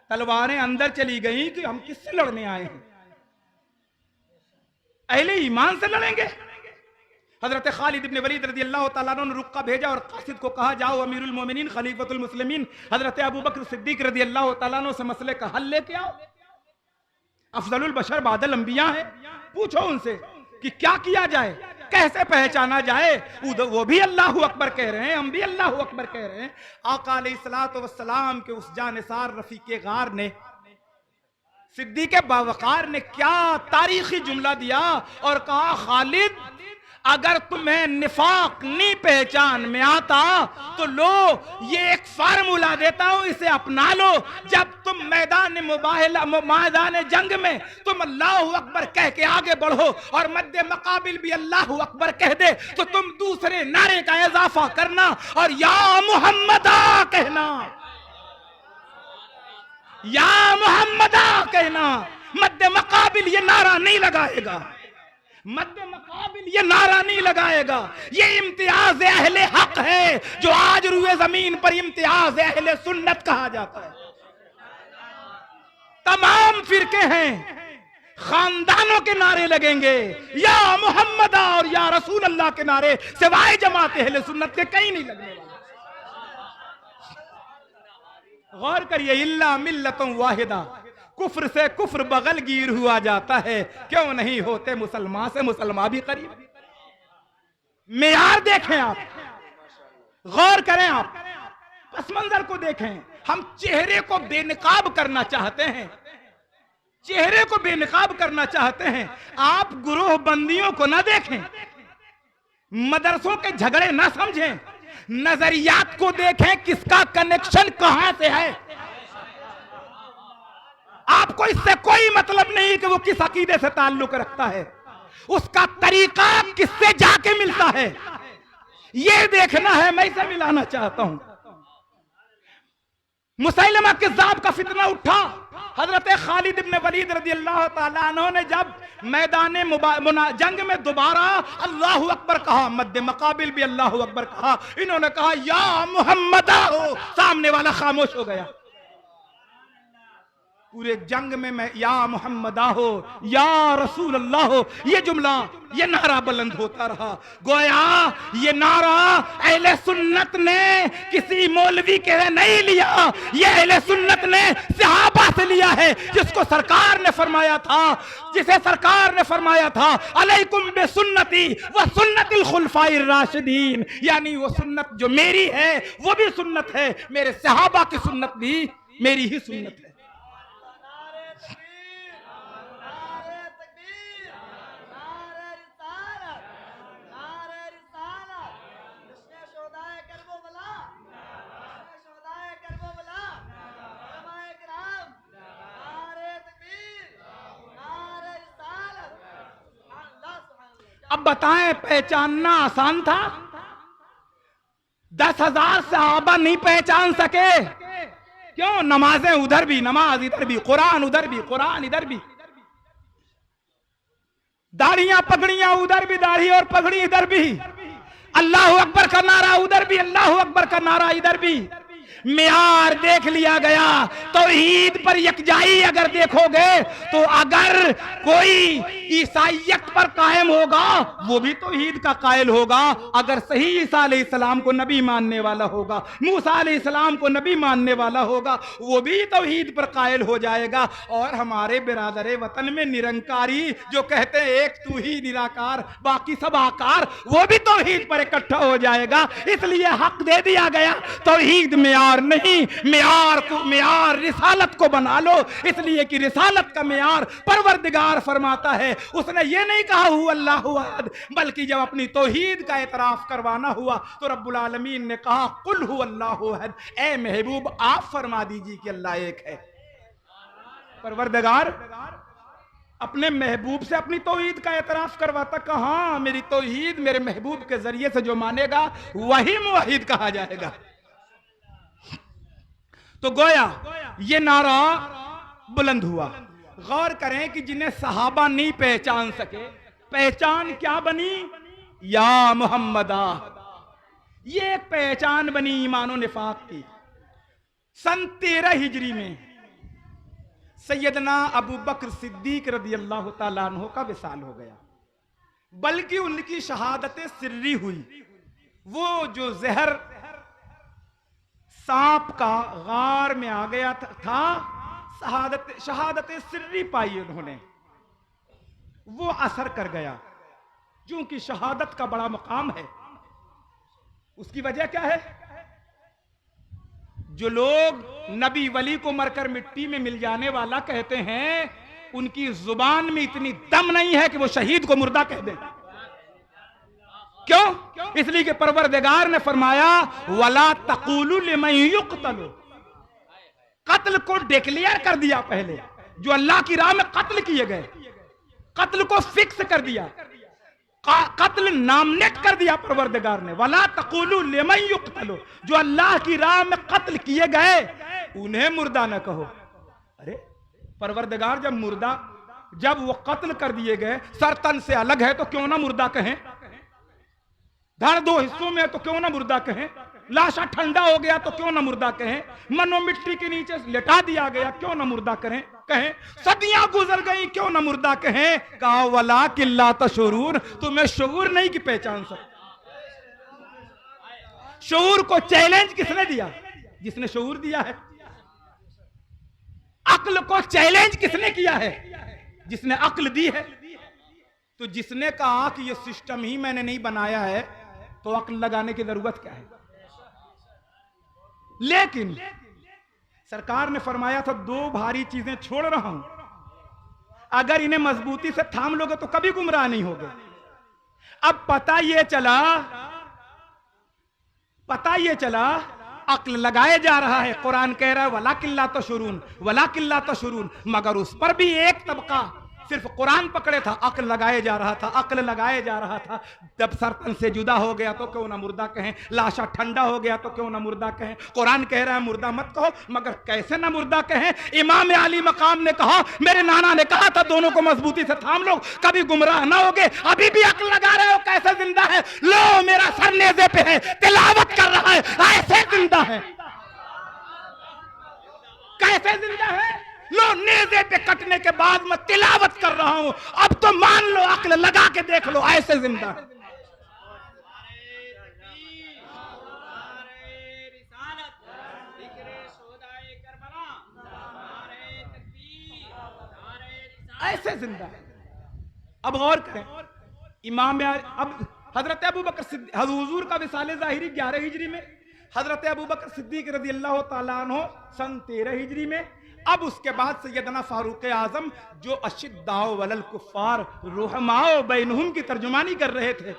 तलवारें अंदर चली गई कि हम किससे लड़ने आए हैं? अहले ईमान से लड़ेंगे। हजरत खालिद इब्न वलीद रज़ियल्लाहु ताला अन्हु ने रुक्का भेजा और कासिद को कहा, जाओ अमीरुल मोमिनीन खलीफतुल मुस्लिमीन हजरत अबू बकर सिद्दीक रज़ियल्लाहु ताला अन्हु से मसले का हल लेके आओ। अफजलुल बशर बादल अंबिया है, पूछो उनसे कि क्या किया जाए, कैसे पहचाना जाए। वो भी अल्लाहु अकबर कह रहे हैं, हम भी अल्लाहु अकबर कह रहे हैं। आका अलैहिस्सलातु वस्सलाम के उस जानिसार रफीके गार ने, सिद्दीक़ बावकार ने क्या तारीखी जुमला दिया और कहा, खालिद अगर तुम्हें निफाक नहीं पहचान में आता तो लो, ये एक फार्मूला देता हूं, इसे अपना लो। जब तुम मैदान जंग में तुम अल्लाहु अकबर कह के आगे बढ़ो और मद्दे मकाबिल भी अल्लाहु अकबर कह दे तो तुम दूसरे नारे का इजाफा करना और या मुहम्मदा कहना, या मुहम्मदा कहना। मद्दे मकाबिल ये नारा नहीं लगाएगा, मद्दे मकाबिल ये नारा नहीं लगाएगा। ये इम्तियाज अहले हक है जो आज रुए जमीन पर इम्तियाज अहले सुन्नत कहा जाता है। तमाम फिरके हैं, खानदानों के नारे लगेंगे, या मुहम्मदा और या रसूल अल्लाह के नारे सिवाय जमात अहले सुन्नत के कहीं नहीं लगने वाले। गौर करिए, इल्ला मिल्लतुन वाहिदा, कुफ्र से कुफ्र बगल गिर हुआ जाता है, क्यों नहीं होते मुसलमान से मुसलमान भी करीब। मेयार देखें आप, गौर करें आप, पस मंजर को देखें, हम चेहरे को बेनकाब करना चाहते हैं, चेहरे को बेनकाब करना चाहते हैं। आप गुरूह बंदियों को ना देखें, मदरसों के झगड़े ना समझें, नजरियात को देखें, किसका कनेक्शन कहां से है। आपको इससे कोई मतलब नहीं कि वो किस अकीदे से ताल्लुक रखता है, उसका तरीका किससे जाके मिलता है, ये देखना है। मैं इसे मिलाना चाहता हूं। मुसैलमा किज़्ज़ाब का फितना उठा। हजरत खालिद इब्न वलीद रज़ी अल्लाह ताला अन्हु ने जब मैदान जंग में दोबारा अल्लाहु अकबर कहा, मद्दे मकाबिल भी अल्लाहु अकबर कहा, इन्होंने कहा या मुहम्मदा हो, सामने वाला खामोश हो गया। पूरे जंग में मैं या मुहम्मदा हो, या रसूल अल्लाह हो, ये जुमला, ये नारा बुलंद होता रहा। गोया ये नारा अहले सुन्नत ने किसी मौलवी के नहीं लिया, ये अहले सुन्नत ने सहाबा से लिया है, जिसको सरकार ने फरमाया था, जिसे सरकार ने फरमाया था अलैकुम बिसुन्नती व सुन्नतिल खुलफाइर राशिदीन, यानी वो सुन्नत जो मेरी है वो भी सुन्नत है, मेरे सहाबा की सुन्नत भी मेरी ही सुन्नत है। अब बताएं, पहचानना आसान था? 10,000 सहाबा नहीं पहचान सके, क्यों? नमाजें उधर भी, नमाज इधर भी, कुरान उधर भी, कुरान इधर भी, दाढ़ियां पगड़ियां उधर भी, दाढ़ी और पगड़ी इधर भी, अल्लाह अकबर का नारा उधर भी, अल्लाह अकबर का नारा इधर भी। मियार देख लिया गया। तौहीद पर यकजाई अगर देखोगे तो अगर कोई ईसाइयत पर कायम होगा वो भी तौहीद का कायल होगा, अगर सही ईसा अलैहिस्सलाम को नबी मानने वाला होगा, मूसा अलैहिस्सलाम को नबी मानने वाला होगा, वो भी तौहीद पर कायल हो जाएगा। और हमारे बिरादरे वतन में निरंकारी जो कहते हैं एक तू ही निराकार बाकी सब आकार, वो भी तौहीद पर इकट्ठा हो जाएगा। इसलिए हक दे दिया गया, तौहीद मियार नहीं, मियार को, मियार रिसालत को बना लो, इसलिए कि रिसालत का मियार परवरदिगार फरमाता है। उसने ये नहीं कहा हु अल्लाहु अहद, बल्कि जब अपनी तौहीद का एतराफ करवाना हुआ तो रब्बुल आलमीन ने कहा कुल हु अल्लाहु अहद, ए महबूब आप फरमा दीजिए कि अल्लाह एक है। परवरदिगार अपने महबूब से अपनी तौहीद का एतराफ करवाता, कहा मेरी तौहीद मेरे महबूब के जरिए से जो मानेगा वही मुवहिद कहा जाएगा। तो गोया ये नारा बुलंद हुआ। गौर करें कि जिन्हें सहाबा नहीं पहचान सके, पहचान क्या बनी? या मुहम्मदा। ये एक पहचान बनी ईमान और निफाक की। सन 13 हिजरी में सैयदना अबू बकर सिद्दीक रज़ी अल्लाह ताला अन्हु का विसाल हो गया, बल्कि उनकी शहादत सिर्री हुई। वो जो जहर सांप का गार में आ गया था, शहादत सिर्री पाई उन्होंने, वो असर कर गया। क्योंकि शहादत का बड़ा मकाम है। उसकी वजह क्या है? जो लोग नबी वली को मरकर मिट्टी में मिल जाने वाला कहते हैं, उनकी जुबान में इतनी दम नहीं है कि वो शहीद को मुर्दा कह दें। क्यों? इसलिए कि परवरदिगार ने फरमाया वला तक़ूलू लिमन युक़तलु, कत्ल को डिक्लेयर कर दिया पहले। जो अल्लाह की राह में कत्ल किए गए, कत्ल को फिक्स कर दिया, कत्ल नामनेट कर दिया परवरदिगार ने। वला तक़ूलू लिमन युक़तलु, जो अल्लाह की राह में कत्ल किए गए उन्हें मुर्दा न कहो। अरे परवरदिगार जब वो कत्ल कर दिए गए, सर तन से अलग है तो क्यों ना मुर्दा कहें, धड़ दो हिस्सों में तो क्यों ना मुर्दा कहें, लाशा ठंडा हो गया तो क्यों ना मुर्दा कहें, मनो मिट्टी के नीचे लेटा दिया गया क्यों ना मुर्दा कहें, सदियां गुजर गई क्यों ना मुर्दा कहें। कहा वला किल्ला तशुरून, तुम्हें शऊर नहीं की पहचान सकते। शऊर को चैलेंज किसने दिया? जिसने शऊर दिया है। अक्ल को चैलेंज किसने किया है? जिसने अक्ल दी है। तो जिसने कहा कि ये सिस्टम ही मैंने नहीं बनाया है तो अक्ल लगाने की जरूरत क्या है? लेकिन सरकार ने फरमाया था दो भारी चीजें छोड़ रहा हूं, अगर इन्हें मजबूती से थाम लोगे तो कभी गुमराह नहीं होगे। अब पता ये चला अक्ल लगाए जा रहा है। कुरान कह रहा है वला किल्ला तो शुरून, मगर उस पर भी एक तबका सिर्फ कुरान पकड़े था, अक्ल लगाए जा रहा था। जब सरतन से जुदा हो गया तो क्यों ना मुर्दा कहें, लाशा ठंडा हो गया तो क्यों ना मुर्दा कहें। कुरान कह रहा है मुर्दा मत कहो, मगर कैसे ना मुर्दा कहें। इमाम अली मकाम ने कहा, मेरे नाना ने कहा था दोनों को मजबूती से थाम लो, कभी गुमराह ना होगे। अभी भी अक्ल लगा रहे हो, कैसे जिंदा है? लो मेरा सर नेज़े पे है, तिलावत कर रहा है, ऐसे जिंदा है। कैसे जिंदा है? लो नेज़े पे कटने के बाद मैं तिलावत कर रहा हूं, अब तो मान लो, अक्ल लगा के देख लो, ऐसे जिंदा है। ऐसे जिंदा है। अब गौर करें, अब हजरत अबू बकर सिद्दीक, हुजूर का विसाले ज़ाहिरी 11 हिजरी में, हजरत अबू बकर सिद्दीक रज़ी अल्लाह तआला अन्हु सन 13 हिजरी में। अब उसके बाद सैयदना फारूक आजम जो अशिद्दाओ वलल कुफ्फार रुहमाओ बैनहुम की तर्जुमानी कर रहे थे,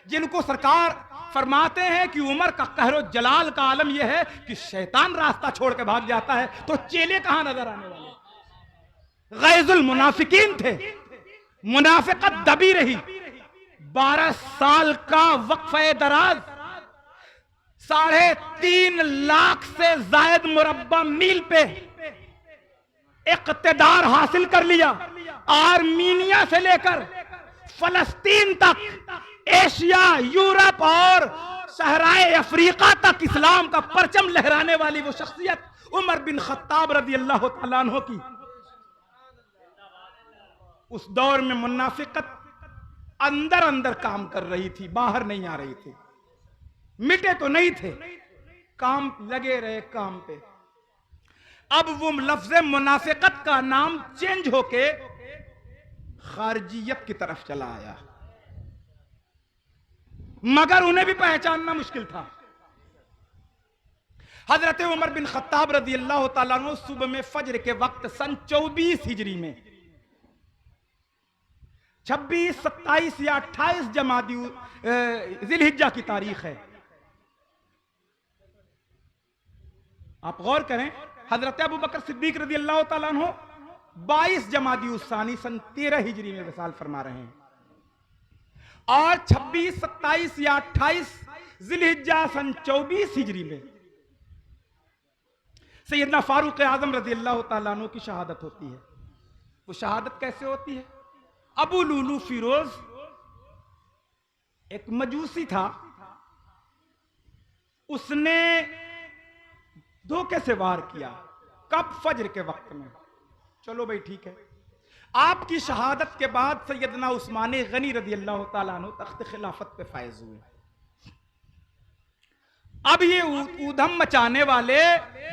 जिनको सरकार फरमाते हैं कि उमर का कहरो जलाल का आलम यह है कि शैतान रास्ता छोड़ के भाग जाता है, तो चेले कहां नजर आने वाले? गैजुल मुनाफिकीन थे, मुनाफिकत दबी रही। 12 साल का वक्फे दराज, 3.5 लाख से जायद मुरब्बा मील पे इक़्तिदार हासिल कर लिया। आर्मीनिया से लेकर फलस्तीन तक, एशिया, यूरोप और सहराए अफ्रीका तक इस्लाम का परचम लहराने वाली वो शख्सियत उमर बिन खत्ताब रज़ी अल्लाह तआला अन्हु की। उस दौर में मुनाफिकत अंदर अंदर काम कर रही थी, बाहर नहीं आ रही थी। मिटे तो नहीं थे, काम लगे रहे काम पे। अब वो लफ्ज़ मुनाफिकत का नाम चेंज होके खारजियत की तरफ चला आया, मगर उन्हें भी पहचानना मुश्किल था। हजरत उमर बिन खत्ताब रज़ी अल्लाह तआला अन्हु सुबह में फज्र के वक्त सन 24 हिजरी में 26, 27 या 28 जमादी जिलहिज्जा की तारीख है। आप गौर करें, हजरत अबू बकर सिद्दीक रज़ी अल्लाह तआला अन्हु 22 जमादी उस्सानी सन 13 हिजरी में विसाल फरमा रहे हैं, और 26, 27 या 28 जिलहिज्जा सन 24 हिजरी में सैयदना फारूक आजम रज़ी अल्लाह तआला अन्हु की शहादत होती है। वो शहादत कैसे होती है? अबू लूलू फिरोज एक मजूसी था, उसने धोखे से वार किया। कब? फज्र के वक्त में। चलो भाई ठीक है। आपकी शहादत के बाद सैयदना उस्मान गनी रज़ी अल्लाह तआला अन्हु तख्त खिलाफत पे फायज हुए। अब ये ऊधम मचाने वाले,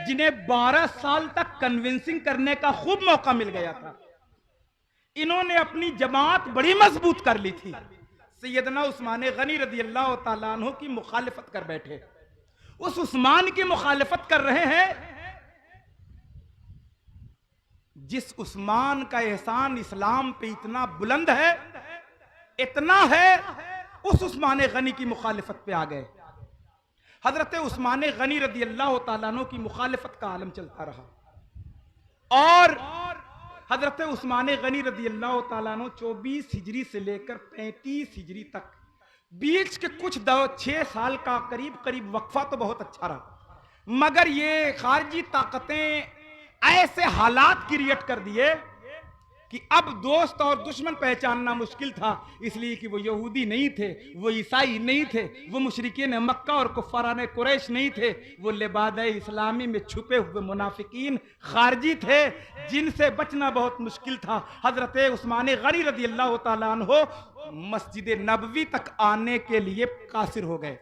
जिन्हें 12 साल तक कन्विंसिंग करने का खूब मौका मिल गया था, इन्होंने अपनी जमात बड़ी मजबूत कर ली थी। सैयदना उस्मान गनी रज़ी अल्लाह तआला अन्हु की मुखालिफत कर बैठे। उस उस्मान की मुखालिफत कर रहे हैं जिस उस्मान का एहसान इस्लाम पे इतना बुलंद है, इतना है, उस उस्मान गनी की मुखालिफत पे आ गए। हजरत उस्मान गनी रज़ी अल्लाह तआला अन्हु की मुखालिफत का आलम चलता रहा, और हजरत उस्मान गनी रज़ी अल्लाह तआला अन्हु 24 हिजरी से लेकर 35 हिजरी तक बीच के कुछ 6 साल का करीब करीब वक्फा तो बहुत अच्छा रहा, मगर ये खारजी ताकतें ऐसे हालात क्रिएट कर दिए कि अब दोस्त और दुश्मन पहचानना मुश्किल था, इसलिए कि वो यहूदी नहीं थे, वो ईसाई नहीं थे, वो मुशरिकीन मक्का और कुफ़ारान कुरैश नहीं थे, वो लिबाद इस्लामी में छुपे हुए मुनाफिकीन खारजी थे, जिनसे बचना बहुत मुश्किल था। हजरत उस्मान गनी रज़ी अल्लाह तआला अन्हु मस्जिद नबवी तक आने के लिए कासिर हो गए।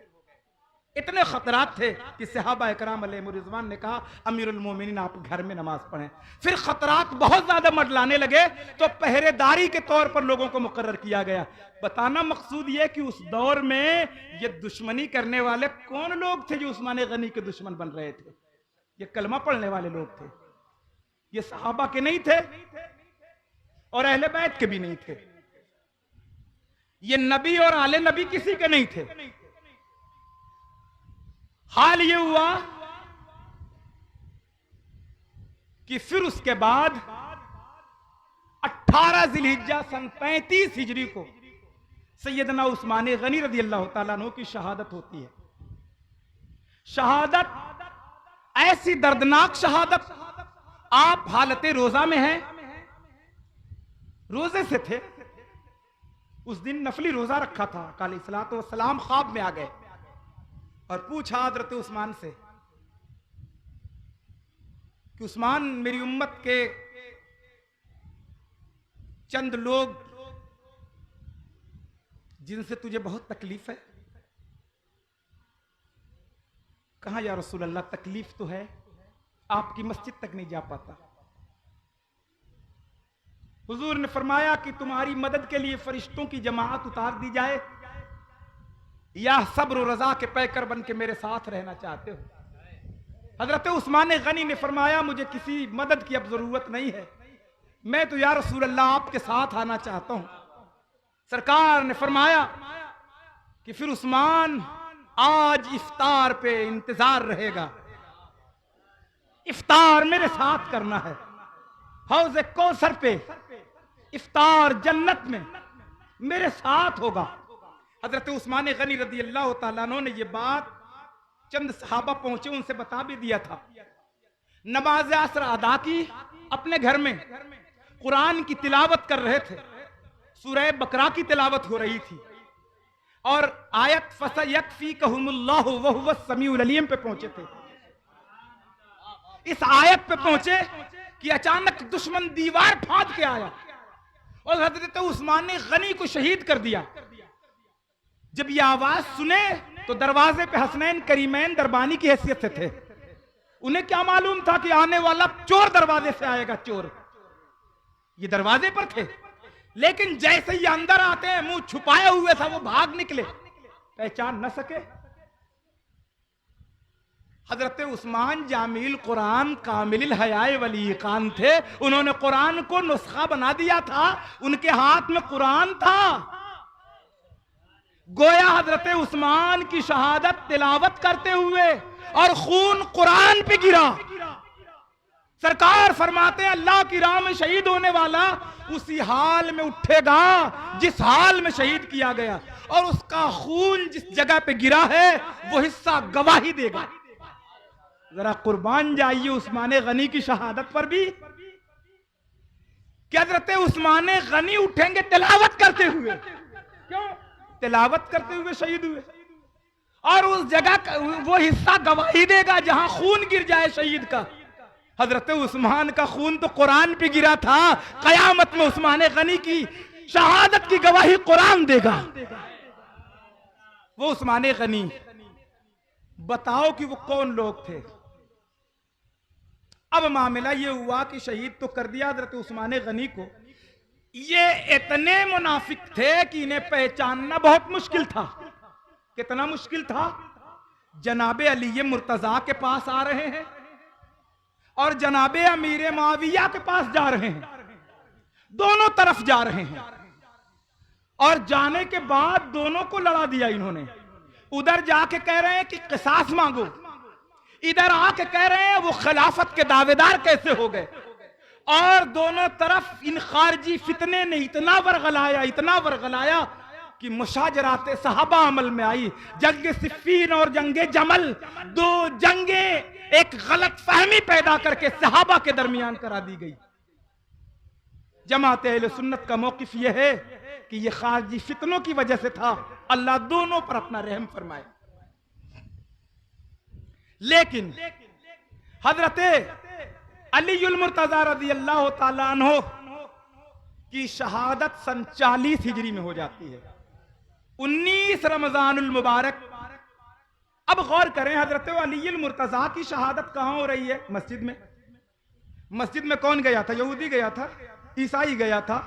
इतने खतरात थे कि सहाबा इकराम अलैहिर्रिज़वान ने कहा, अमीरुल मोमिनीन आप घर में नमाज पढ़ें। फिर खतरात बहुत ज्यादा मंडलाने लगे तो पहरेदारी के तौर पर लोगों को मुकर्रर किया गया। बताना मकसूद यह कि उस दौर में ये दुश्मनी करने वाले कौन लोग थे जो उस्मान गनी के दुश्मन बन रहे थे? ये कलमा पढ़ने वाले लोग थे, ये सहाबा के नहीं थे और अहले बैत के भी नहीं थे, ये नबी और आले नबी किसी के नहीं थे। हाल ये हुआ कि फिर उसके बाद 18 जिलहिज्जा सन 35 हिजरी को सैयदना उस्मान गनी रज़ी अल्लाह तआला अन्हु की शहादत होती है। शहादत ऐसी दर्दनाक शहादत, आप हालते रोजा में हैं, रोजे से थे, उस दिन नफली रोजा रखा था, अलैहिस्सलातु वस्सलाम ख्वाब में आ गए और पूछा हजरत उस्मान से कि उस्मान, मेरी उम्मत के चंद लोग जिनसे तुझे बहुत तकलीफ है। कहा या रसूल अल्लाह, तकलीफ तो है, आपकी मस्जिद तक नहीं जा पाता। हुजूर ने फरमाया कि तुम्हारी मदद के लिए फरिश्तों की जमात उतार दी जाए या सब्र और रजा के पैकर बन के मेरे साथ रहना चाहते हो। हजरत उस्मान गनी ने फरमाया, मुझे किसी मदद की अब जरूरत नहीं है, मैं तो या रसूल अल्लाह आपके साथ आना चाहता हूं। सरकार ने फरमाया कि फिर उस्मान आज इफ्तार पे इंतजार रहेगा, इफ्तार मेरे साथ करना है, हौज़े कौसर पे इफ्तार जन्नत में मेरे साथ होगा। हजरत उस्मान गनी रज़ी अल्लाह तआला अन्हु ने यह बात चंद सहाबा पहुंचे उनसे बता भी दिया था। नमाज असर अदा की, अपने घर में कुरान की तिलावत कर रहे थे, सूरह बकरा की तिलावत हो रही थी और आयत फसयकफीकहुमुल्लाहु व हुवस समीउल अलीम पे पहुंचे थे। इस आयत पे पहुंचे कि अचानक दुश्मन दीवार फांद के आया और हजरत उस्मान गनी को शहीद कर दिया। जब ये आवाज सुने तो दरवाजे पे हसनैन करीमैन दरबानी की हैसियत से थे। उन्हें क्या मालूम था कि आने वाला चोर दरवाजे से आएगा, चोर ये दरवाजे पर थे, लेकिन जैसे ही अंदर आते हैं मुंह छुपाए हुए था, वो भाग निकले, पहचान न सके। हजरत उस्मान जामिल कुरान कामिल हयाए वली कान थे, उन्होंने कुरान को नुस्खा बना दिया था, उनके हाथ में कुरान था। गोया हजरत उस्मान की शहादत तिलावत करते हुए और खून कुरान पे गिरा। सरकार फरमाते हैं अल्लाह की राह में शहीद होने वाला उसी हाल में उठेगा जिस हाल में शहीद किया गया, और उसका खून जिस जगह पे गिरा है वो हिस्सा गवाही देगा। जरा कुर्बान जाइए उस्मान गनी की शहादत पर भी। क्या हजरत उस्मान गनी उठेंगे तिलावत करते हुए? क्यों? तिलावत करते हुए शहीद हुए और उस जगह वो हिस्सा गवाही देगा जहां खून गिर जाए शहीद का। हजरत उस्मान का खून तो कुरान पे गिरा था, कयामत में उस्मान गनी की शहादत की गवाही कुरान देगा। वो उस्मान गनी, बताओ कि वो कौन लोग थे। अब मामला ये हुआ कि शहीद तो कर दिया हजरत उस्मान गनी को, ये इतने मुनाफिक थे कि इन्हें पहचानना बहुत मुश्किल था। कितना मुश्किल था? जनाबे अली मुर्तजा के पास आ रहे हैं और जनाबे अमीर मुआविया के पास जा रहे हैं, दोनों तरफ जा रहे हैं, और जाने के बाद दोनों को लड़ा दिया इन्होंने। उधर जाके कह रहे हैं कि किसास मांगो, इधर आके कह रहे हैं वो खिलाफत के दावेदार कैसे हो गए। और दोनों तरफ इन खारजी फितने ने इतना वर्गलाया कि मुशाजरात सहाबा अमल में आई। जंग सिफ़ीन और जंग जमल, दो जंगे एक गलत फहमी पैदा करके सहाबा के दरमियान करा दी गई। जमात अहले सुन्नत का मौकिफ यह है कि यह खारजी फितनों की वजह से था। अल्लाह दोनों पर अपना रहम फरमाए। लेकिन हजरत अलीउल मुर्तजा रज़ी अल्लाह ताला अन्हु की शहादत सन 40 हिजरी में हो जाती है, 19 रमजानुल मुबारक। अब गौर करें, हजरत अलीउल मुर्तजा की शहादत कहां हो रही है? मस्जिद में। मस्जिद में कौन गया था? यहूदी गया था? ईसाई गया था?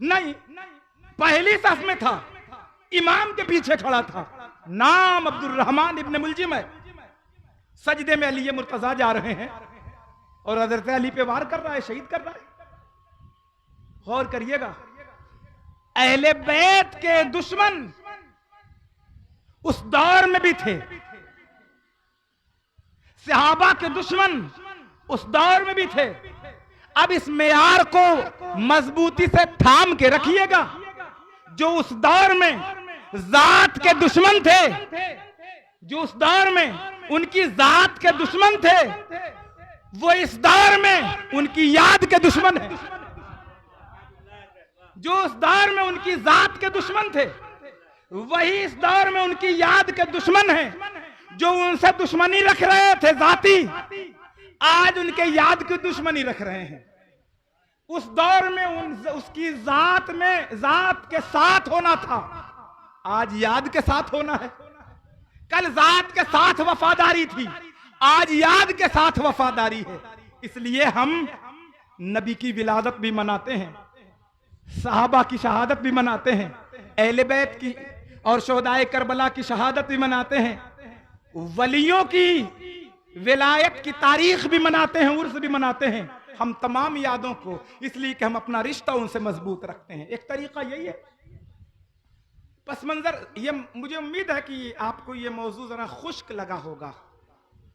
नहीं, पहली सफ में था, इमाम के पीछे खड़ा था, नाम अब्दुल रहमान इब्न मुलजिम है। सजदे में अली मुर्तजा जा रहे हैं और हजरत अली पे वार कर रहा है, शहीद कर रहा है। गौर करिएगा, अहले बैत के दुश्मन उस दौर में भी थे, सहाबा के दुश्मन उस दौर में भी थे। अब इस मेयार को मजबूती से थाम के रखिएगा। जो उस दौर में जात के दुश्मन थे, जो उस दौर में उनकी जात के दुश्मन थे, वो इस दौर में उनकी याद के दुश्मन है। जो उस दौर में उनकी जात के दुश्मन थे, वही इस दौर में उनकी याद के दुश्मन है। जो उनसे दुश्मनी रख रहे थे जाती, आज उनके याद की दुश्मनी रख रहे हैं। उस दौर में उसकी जात में जात के साथ होना था, आज याद के साथ होना है। कल जात के साथ वफादारी थी, आज याद के साथ वफादारी है। इसलिए हम नबी की विलादत भी मनाते हैं, सहाबा की शहादत भी मनाते हैं, अहले बैत की और शोहदाए करबला की शहादत भी मनाते हैं, वलियों की विलायत की तारीख भी मनाते हैं, उर्स भी मनाते हैं। हम तमाम यादों को, इसलिए कि हम अपना रिश्ता उनसे मजबूत रखते हैं। एक तरीका यही है। पस मंजर, ये मुझे उम्मीद है कि आपको ये मौजू जरा खुश्क लगा होगा,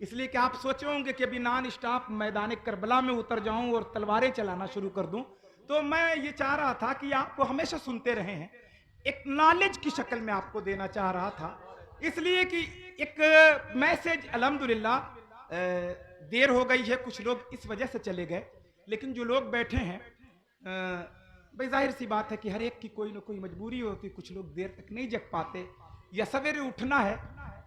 इसलिए कि आप सोचे होंगे कि अभी नॉन स्टॉप मैदान करबला में उतर जाऊं और तलवारें चलाना शुरू कर दूं। तो मैं ये चाह रहा था कि आपको हमेशा सुनते रहे हैं, एक नॉलेज की शक्ल में आपको देना चाह रहा था। इसलिए कि एक मैसेज, अल्हम्दुलिल्लाह देर हो गई है, कुछ लोग इस वजह से चले गए, लेकिन जो लोग बैठे हैं, भाई जाहिर सी बात है कि हर एक की कोई ना कोई मजबूरी होती, कुछ लोग देर तक नहीं जग पाते या सवेरे उठना है,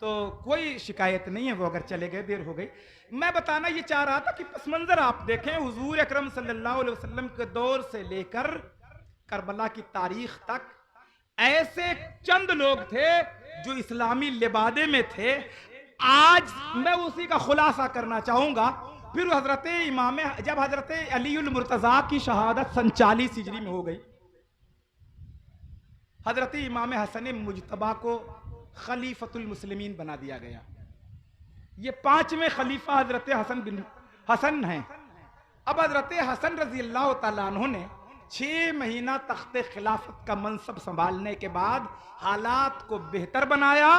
तो कोई शिकायत नहीं है वो अगर चले गए, देर हो गई। मैं बताना ये चाह रहा था कि पस मंजर आप देखें, हुजूर अकरम सल्लल्लाहु अलैहि वसल्लम के दौर से लेकर करबला की तारीख तक ऐसे चंद लोग थे जो इस्लामी लिबादे में थे। आज मैं उसी का खुलासा करना चाहूंगा। फिर हजरत इमाम, जब हजरत अलीउल मुर्तजा की शहादत 47 हिजरी में हो गई, हजरत इमाम हसन मुजतबा को खलीफतुल मुस्लिमीन बना दिया गया। ये 5वें खलीफा हजरत हसन हैं। अब हजरत हसन रजी अल्लाह तआला अन्हु ने 6 महीना तख्ते खिलाफत का मनसब संभालने के बाद हालात को बेहतर बनाया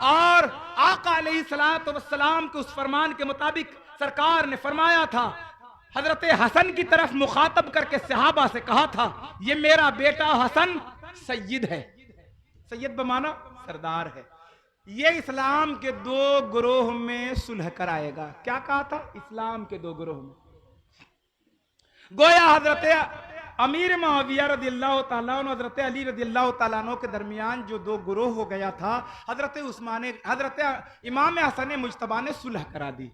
और आका अलैहिस्सलातु वस्सलाम के उस फरमान के मुताबिक सरकार ने फरमाया था, हजरत हसन की तरफ मुखातब करके सहाबा से कहा था, ये मेरा बेटा हसन सैयद है। सैयद बमाना सरदार है। ये इस्लाम के 2 ग्रोह में सुलह कराएगा। क्या कहा था? इस्लाम के 2 ग्रोह में। गोया हजरत अमीर मुआविया रदियल्लाहु ताला अन्हु, हजरत अली रदियल्लाहु ताला अन्हु के दरमियान जो 2 ग्रोह हो गया था, हजरत इमाम हसन मुजतबा ने सुलह करा दी।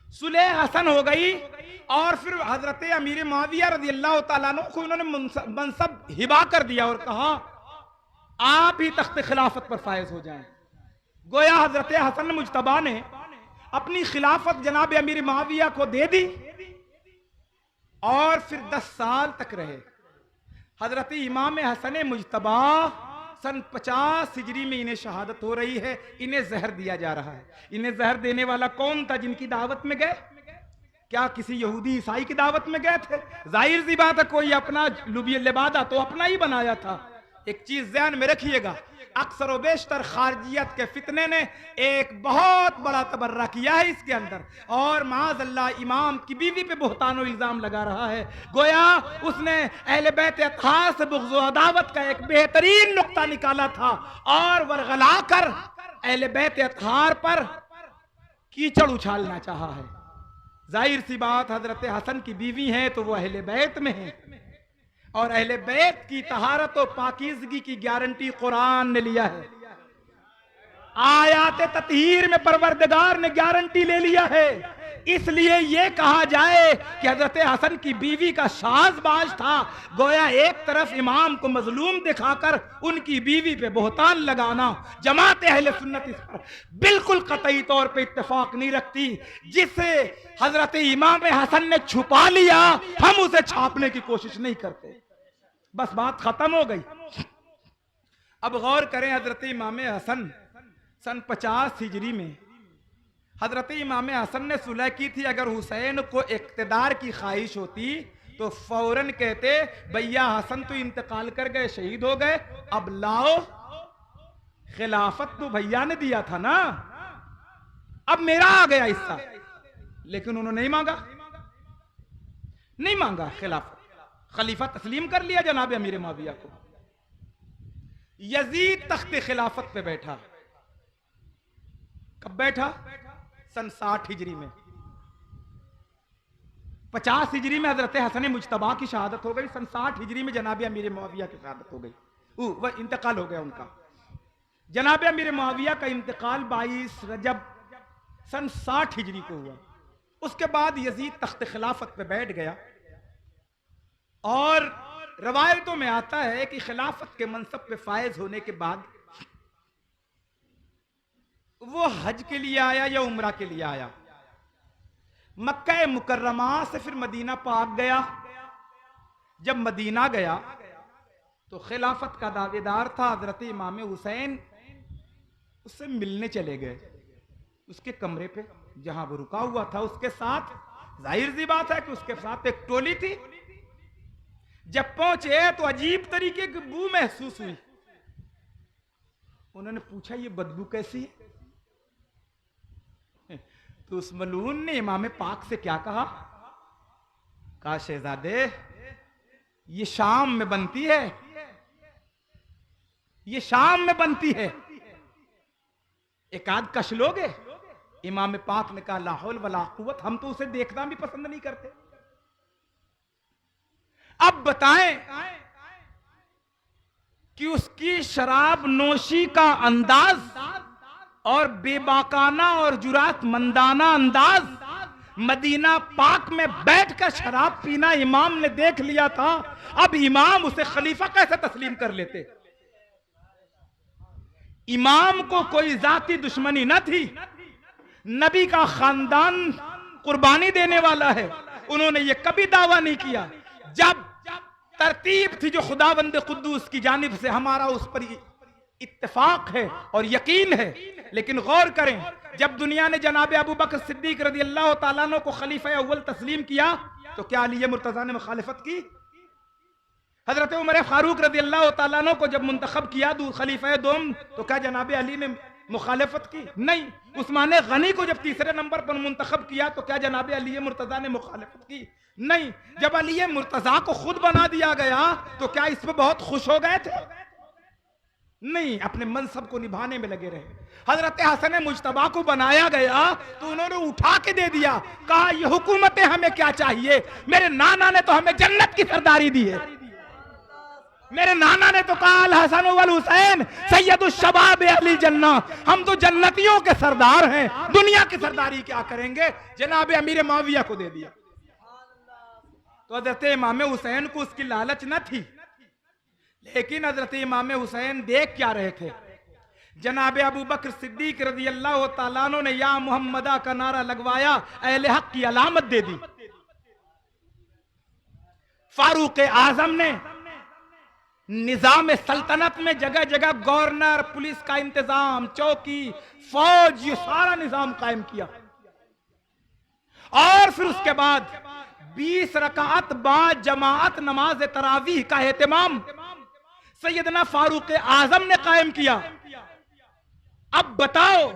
सुलह हसन हो गई और फिर हजरत अमीर मुआविया रदियल्लाहु ताला अन्हु को उन्होंने मनसब हिबा कर दिया और कहा, आप ही तख्त खिलाफत पर फायज हो जाएं। गोया हजरत हसन मुजतबा ने अपनी खिलाफत जनाब अमीर मुआविया को दे दी और फिर 10 साल तक रहे। हजरत इमाम हसन मुजतबा सन 50 हिजरी में इन्हें शहादत हो रही है, इन्हें जहर दिया जा रहा है। इन्हें जहर देने वाला कौन था? जिनकी दावत में गए, क्या किसी यहूदी ईसाई की दावत में गए थे? जाहिर सी बात है कोई अपना लिबादा तो अपना ही बनाया था। एक चीज ध्यान में रखिएगा, अक्सर व बेशतर खारजियत के फितने ने एक बहुत बड़ा तबर्रा किया है इसके अंदर, और माज़अल्लाह इमाम की बीवी पे बुहतान और इल्जाम लगा रहा है। गोया उसने अहले बैत अत्हार से बुग़्ज़ व अदावत का एक बेहतरीन नुक्ता निकाला था और वरगला कर अहले बैत अत्हार पर कीचड़ उछालना चाहा है। जाहिर सी बात, हजरत हसन की बीवी है तो वो अहले बैत में है, और अहले बैत की तहारत और पाकीज़गी की गारंटी कुरान ने लिया है। आयात ततहीर में परवरदिगार ने गारंटी ले लिया है। इसलिए ये कहा जाए कि हजरत हसन की बीवी का शाज़बाज था। गोया एक तरफ इमाम को मजलूम दिखाकर उनकी बीवी पे बोहतान लगाना, जमात अहले सुन्नत इस पर बिल्कुल कतई तौर पे इत्तेफाक नहीं रखती। जिसे हजरत इमाम हसन ने छुपा लिया, हम उसे छापने की कोशिश नहीं करते। बस बात खत्म हो गई। अब गौर करें, हजरत इमाम हसन सन 50 हिजरी में हजरत इमाम हसन ने सुलह की थी, अगर हुसैन को इक्तदार की ख्वाहिश होती तो फौरन कहते भैया हसन तो इंतकाल कर गए, शहीद हो गए, अब लाओ, खिलाफत तो भैया ने दिया था ना, अब मेरा आ गया हिस्सा। लेकिन उन्होंने नहीं मांगा, नहीं मांगा खिलाफत, खलीफा तस्लीम कर लिया जनाब अमीर मुआविया को। यजीद तख्त खिलाफत पे बैठा, कब बैठा? सन 60 हिजरी में। 50 हिजरी में हजरत हसन मुज्तबा की शहादत हो गई, सन 60 हिजरी में जनाब अमीर मुआविया की शहादत हो गई, वह इंतकाल हो गया उनका। जनाब अमीर मुआविया का इंतकाल 22 रजब सन 60 हिजरी को हुआ। उसके बाद यजीद तख्त खिलाफत पे बैठ गया और रवायतों में आता है कि खिलाफत के मनसब पे फायज होने के बाद वो हज के लिए आया या उम्रा के लिए आया। मक्का मुकर्रमा से फिर मदीना पाक गया। जब मदीना गया तो खिलाफत का दावेदार था हजरत इमाम हुसैन, उससे मिलने चले गए उसके कमरे पे जहां वो रुका हुआ था। उसके साथ जाहिर सी बात है कि उसके साथ एक टोली थी। जब पहुंचे तो अजीब तरीके की बू महसूस हुई। उन्होंने पूछा ये बदबू कैसी है? तो उस मलून ने इमाम पाक से क्या कहा? कहा शहजादे ये शाम में बनती है, ये शाम में बनती है, एक आध कश लोगे? इमाम पाक ने कहा ला हौल वला कुव्वत, हम तो उसे देखना भी पसंद नहीं करते। अब बताएं कि उसकी शराब नोशी का अंदाज और बेबाकाना और जुरात मंदाना अंदाज, मदीना पाक में बैठकर शराब पीना इमाम ने देख लिया था। अब इमाम उसे खलीफा कैसे तस्लीम कर लेते? इमाम को कोई जाती दुश्मनी न थी, नबी का खानदान कुर्बानी देने वाला है, उन्होंने यह कभी दावा नहीं किया। जब तरतीब थी जो खुदावंद कुद्दूस की जानिब से, हमारा उस पर इत्तेफाक है और यकीन है। लेकिन गौर करें, जब दुनिया ने जनाब अबू बकर सिद्दीक रज़ी अल्लाह तआला अन्हु को खलीफा अव्वल तस्लीम किया तो क्या अली मुर्तजा ने मुखालिफत की? हजरत उमर फारूक रज़ी अल्लाह तआला अन्हु को जब मुंतखब किया खलीफा दोम तो क्या जनाब अली ने मुखालिफत की? नहीं। उस्मान गनी को जब तीसरे नंबर पर मुंतखब किया तो क्या जनाब अली मुर्तजा ने मुखालिफत की? नहीं। जब अली मुर्तजा को खुद बना दिया गया तो क्या इस पर बहुत खुश हो गए थे? नहीं, अपने मनसब को निभाने में लगे रहे। हजरत हसन मुज्तबा को बनाया गया तो उन्होंने उठा के दे दिया, कहा ये हुकूमतें हमें क्या चाहिए, मेरे नाना ने तो हमें जन्नत की सरदारी दी है। मेरे नाना ने तो कहा अल हसन वल हुसैन सैयदुश शबाब अहली जन्ना, हम तो जन्नतियों के सरदार हैं, दुनिया की सरदारी क्या करेंगे? जनाब अमीर मुआविया को दे दिया। तो हजरत इमाम हुसैन को उसकी लालच न थी, लेकिन हजरत इमाम हुसैन देख क्या रहे थे? जनाब अबू बकर सिद्दीक रज़ी अल्लाह तआला अन्हु ने या मुहम्मदा का नारा लगवाया, अहले हक की अलामत दे दी। फारूक आजम ने निजाम सल्तनत में जगह जगह गवर्नर, पुलिस का इंतजाम, चौकी, फौज, ये सारा निजाम कायम किया। और फिर उसके बाद 20 रकात बाद जमाअत नमाज तरावीह का एहतमाम सैयदना फारूक आजम ने कायम किया। अब बताओ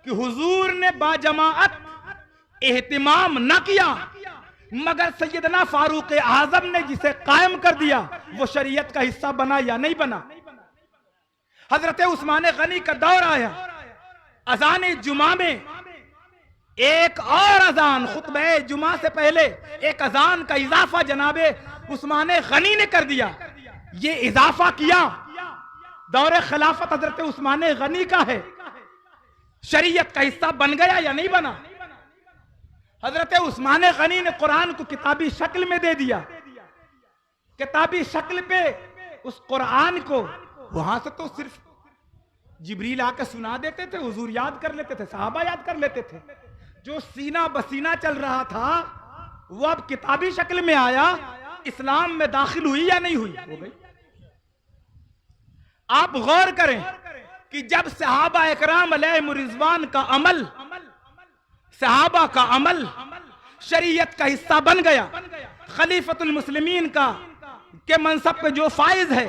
कि हुजूर ने बाजमाअत एहतमाम न किया, मगर सैयदना फारूक आजम ने जिसे कायम कर दिया वो शरीयत का हिस्सा बना या नहीं बना? हजरत उस्मान गनी का दौर आया, अजान जुमा में एक और अजान, खुतबे जुमा से पहले एक अजान का इजाफा जनाबे उस्मान गनी ने कर दिया। ये इजाफा किया दौरे खिलाफत हजरत उस्मान गनी का है, शरीयत का हिस्सा बन गया या नहीं बना? हजरत उस्मान गनी ने कुरान को किताबी शक्ल में दे दिया। किताबी शक्ल पे उस कुरान को वहां से तो सिर्फ जिब्रील आके सुना देते थे, हुजूर याद कर लेते थे, सहाबा याद कर लेते थे। जो सीना बसीना चल रहा था वो अब किताबी शक्ल में आया, इस्लाम में दाखिल हुई या नहीं हुई? हो गई। आप गौर करें कि जब सहाबा इकराम अलैहिम रिज़वान का अमल सहाबा का अमल शरीयत का हिस्सा बन गया। खलीफतुल मुस्लिमीन का के मनसब पे जो फाइज है,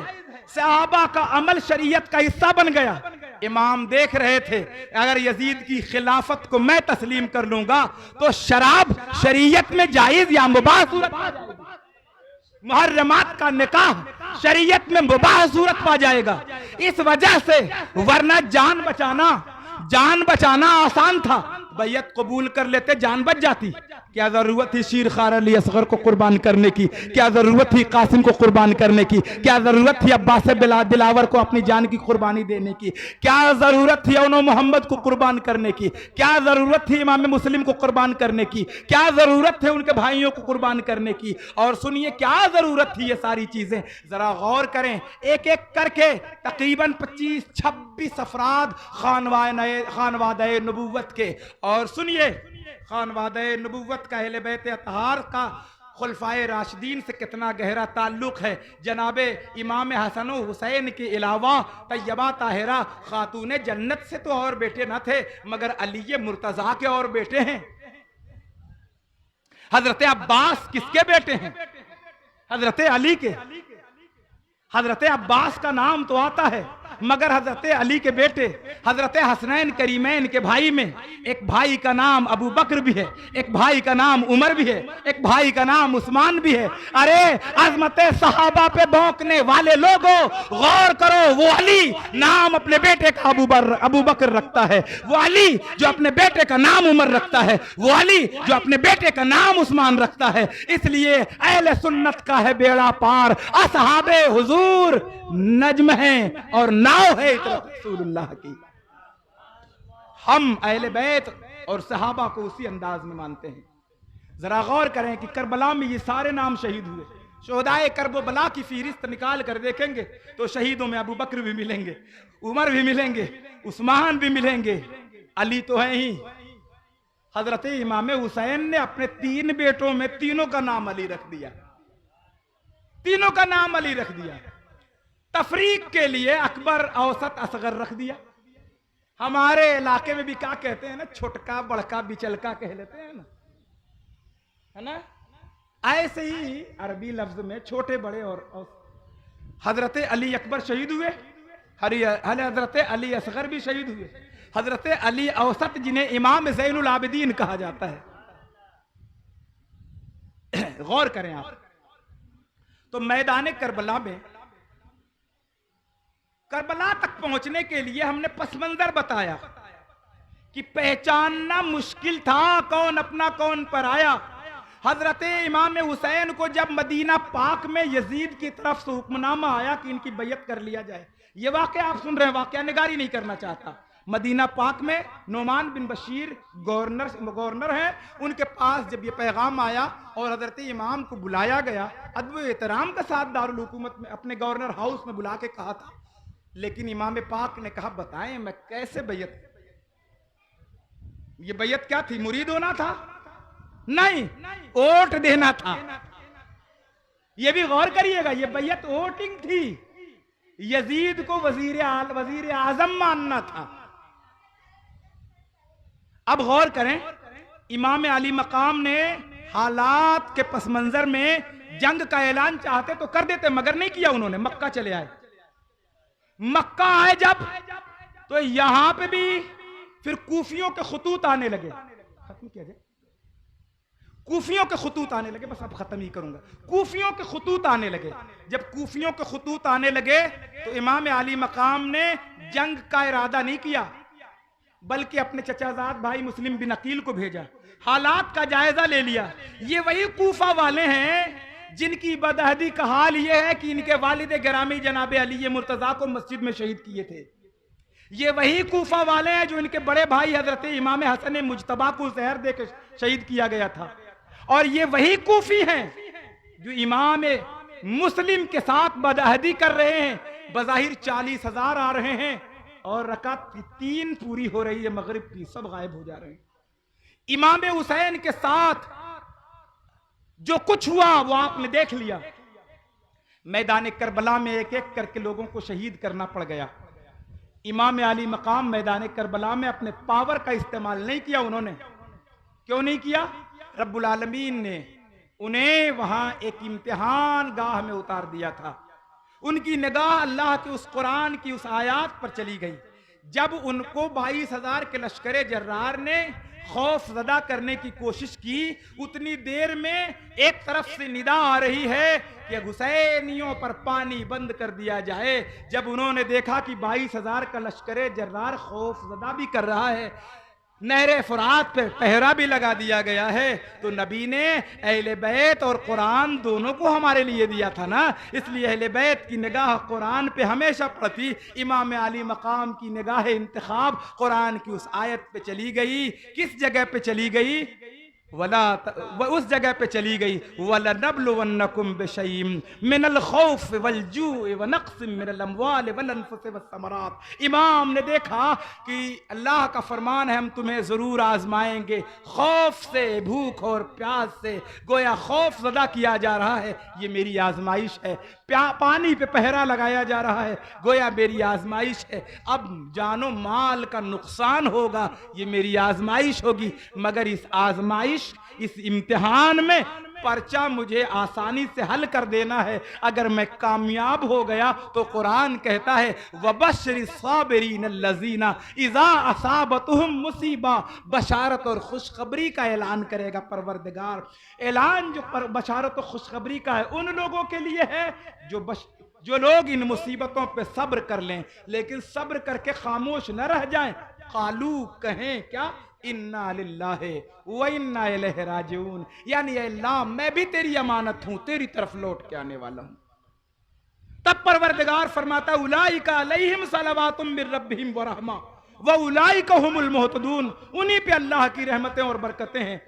सहाबा का अमल शरीयत का हिस्सा बन गया। इमाम देख रहे थे अगर यजीद की खिलाफत को मैं तस्लीम कर लूंगा तो शराब शरीयत में जायज या मुबाह सूरत पा जाएगा, मुहर्रमात का निकाह शरीयत में मुबाह सूरत पा जाएगा। इस वजह से वरना जान बचाना आसान था, बैयत कबूल कर लेते जान बच जाती। क्या जरूरत थी शीर खार अली असगर को कुर्बान करने की, क्या जरूरत थी कासिम को कुर्बान करने की, क्या जरूरत थी अब्बास दिलावर को अपनी जान की कुर्बानी देने की, क्या जरूरत थी उन्हों मोहम्मद को कुर्बान करने की, क्या जरूरत थी इमाम मुस्लिम को कुर्बान करने की, क्या जरूरत थे उनके भाइयों को कुर्बान करने की। और सुनिए क्या जरूरत थी ये सारी चीजें, जरा गौर करें। एक एक करके तकरीबन 25-26 अफराद खानवादे नबूवत के, और सुनिए खानवादे नबूवत का अहले बैत अतहार का खुलफाए राशिदीन से कितना गहरा ताल्लुक है। जनाबे इमाम हसन हुसैन के अलावा तैयबा ताहिरा खातून जन्नत से तो और बेटे न थे, मगर अली मुर्तजा के और बेटे हैं। हजरत अब्बास किसके बेटे हैं? हजरत अली के। हजरत अब्बास का नाम तो आता है, मगर हजरत अली के बेटे हजरत हसनैन करीमैन के भाई में एक भाई का नाम अबू बकर भी है, एक भाई का नाम उमर भी है, एक भाई का नाम उस्मान भी है। अरे अजमत सहाबा पे भौंकने वाले लोगों गौर करो, वो अली नाम अपने बेटे का अबू बकर रखता है, वो अली जो अपने बेटे का नाम उमर रखता है, वो अली जो अपने बेटे का नाम उस्मान रखता है। इसलिए अहले सुन्नत का है बेड़ा पार, असहाबे हुजूर नज्म है और नाव है रसूलुल्लाह की। हम अहले बैत और सहाबा को उसी अंदाज में मानते हैं। जरा गौर करें कि करबला में ये सारे नाम शहीद हुए। शोहदाए करबला की फहरिस्त निकाल कर देखेंगे तो शहीदों में अबू बकर भी मिलेंगे, उमर भी मिलेंगे, उस्मान भी मिलेंगे, अली तो है ही। हजरत इमाम हुसैन ने अपने 3 बेटों में तीनों का नाम अली रख दिया, तीनों का नाम अली रख दिया। तफरीक के लिए अकबर औसत असगर रख दिया। हमारे इलाके में भी क्या कहते हैं ना, छोटका बड़का बिचलका कह लेते हैं ना, है ना। ऐसे ही अरबी लफ्ज में छोटे बड़े और हजरत अली अकबर शहीद हुए, हजरत अली असगर भी शहीद हुए, हजरत अली औसत जिन्हें इमाम ज़ैनुल आबिदीन कहा जाता है। गौर करें आप, तो मैदान करबला में करबला तक पहुंचने के लिए हमने पसमंजर बताया कि पहचानना मुश्किल था कौन अपना कौन पराया। हजरत इमाम हुसैन को जब मदीना पाक में यजीद की तरफ से हुक्मनामा आया कि इनकी बैयत कर लिया जाए, ये वाकया आप सुन रहे हैं, वाकया निगारी नहीं करना चाहता। मदीना पाक में नोमान बिन बशीर गवर्नर हैं, उनके पास जब ये पैगाम आया और हजरत इमाम को बुलाया गया, अदब एहतराम के साथ दारुल हुकूमत में अपने गवर्नर हाउस में बुला के कहा था, लेकिन इमाम पाक ने कहा बताएं मैं कैसे बैयत। ये बैयत क्या थी? मुरीद होना था? नहीं, वोट देना था। ये भी गौर करिएगा, ये बैयत वोटिंग थी। यजीद को वजीर आजम मानना था। अब गौर करें, इमाम अली मकाम ने हालात के पस मंजर में जंग का ऐलान चाहते तो कर देते, मगर नहीं किया उन्होंने। मक्का चले आए। मक्का आए जब, तो यहां पे भी फिर कूफियों के खतूत आने लगे। खत्म किया जाए, कूफियों के खतूत आने लगे, बस अब खत्म ही करूंगा। कूफियों के खतूत आने लगे। जब कूफियों के खतूत आने लगे तो इमाम अली मकाम ने जंग का इरादा नहीं किया, बल्कि अपने चचाजाद भाई मुस्लिम बिन अकील को भेजा, हालात का जायजा ले लिया। ये वही कूफा वाले हैं जिनकी बदहदी का हाल ये है कि इनके वालिद गिरामी जनाबे अली मुर्तजा को मस्जिद में शहीद किए थे। ये वही कूफा वाले हैं जो इनके बड़े भाई हजरत इमाम हसन मुजतबा को जहर देकर शहीद किया गया था। और ये वही कूफी हैं जो इमाम मुस्लिम के साथ बदअहदी कर रहे हैं। बज़ाहिर 40,000 आ रहे हैं और रकात 3 पूरी हो रही है मगरिब की, सब गायब हो जा रहे हैं। इमाम हुसैन के साथ जो कुछ हुआ वो आपने देख लिया। मैदान करबला में एक एक करके लोगों को शहीद करना पड़ गया। इमाम अली मकाम मैदान करबला में अपने पावर का इस्तेमाल नहीं किया उन्होंने, क्यों नहीं किया? रब्बुल आलमीन ने उन्हें वहां एक इम्तिहान गाह में उतार दिया था। उनकी निगाह अल्लाह के उस कुरान की उस आयात पर चली गई। जब उनको 22,000 के लश्कर जर्रार ने खौफ ज़दा करने की कोशिश की, उतनी देर में एक तरफ से निदा आ रही है कि हुसैनियों पर पानी बंद कर दिया जाए। जब उन्होंने देखा कि 22,000 का लश्कर जर्रार खौफ ज़दा भी कर रहा है, नहरे फुरात पे पहरा भी लगा दिया गया है, तो नबी ने अहले बैत और कुरान दोनों को हमारे लिए दिया था ना, इसलिए अहले बैत की निगाह कुरान पे हमेशा पड़ती। इमाम आली मकाम की निगाह इंतखाब कुरान की उस आयत पे चली गई। किस जगह पे चली गई? उस जगह पे चली गई, वलनब्लुवन्नकुम बिशैइन मिनल खौफ वल जूइ व नक्सिम मिनल अम्वाल वल अनफुस वस्समरात। इमाम ने देखा कि अल्लाह का फरमान है, हम तुम्हें जरूर आजमाएंगे, खौफ से, भूख और प्यास से। गोया खौफ ज़दा किया जा रहा है, ये मेरी आजमाइश है। पानी पे पहरा लगाया जा रहा है, गोया मेरी आजमाइश है। अब जानो माल का नुकसान होगा, ये मेरी आजमाइश होगी। मगर इस आजमाइश, इस इम्तिहान में पर्चा मुझे आसानी से हल कर देना है। अगर मैं कामयाब हो गया तो कुरान कहता है वबश्शिरिस साबिरीन अल्लज़ीना इज़ा असाबतहुम मुसीबा, बशारत और खुशखबरी का ऐलान करेगा परवरदिगार। ऐलान जो बशारत और खुशखबरी का है उन लोगों के लिए है जो लोग इन मुसीबतों पे सब्र कर लें, लेकिन सब्र करके खामोश न रह जाएं। कालू कहें क्या? इन्ना लिल्लाहि व इन्ना इलैहि राजिऊन, यानी अल्लाह मैं भी तेरी अमानत हूं, तेरी तरफ लौट के आने वाला हूं। तब परवरदिगार फरमाता उलाइका अलैहिम सलवातुम मिर रब्बिहिम व रहमा व उलाइका हुमुल मुहतदून, उन्हीं पे अल्लाह की रहमतें और बरकतें हैं,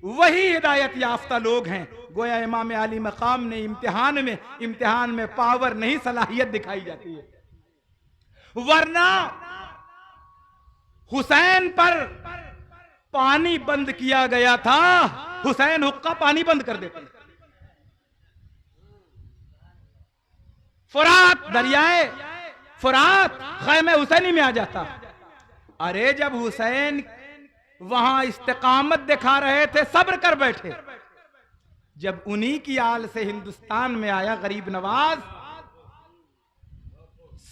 वही हिदायत याफ्ता लोग हैं। गोया इमाम आली मकाम ने इम्तिहान में पावर नहीं सलाहियत दिखाई जाती है, वरना हुसैन पर पानी बंद किया गया था, हुसैन हुक्का पानी बंद कर देते। फुरात, दरियाए फुरात खैमे हुसैनी में आ जाता। अरे जब हुसैन वहां इस्तिकामत दिखा रहे थे, सब्र कर बैठे, जब उन्हीं की आल से हिंदुस्तान में आया गरीब नवाज,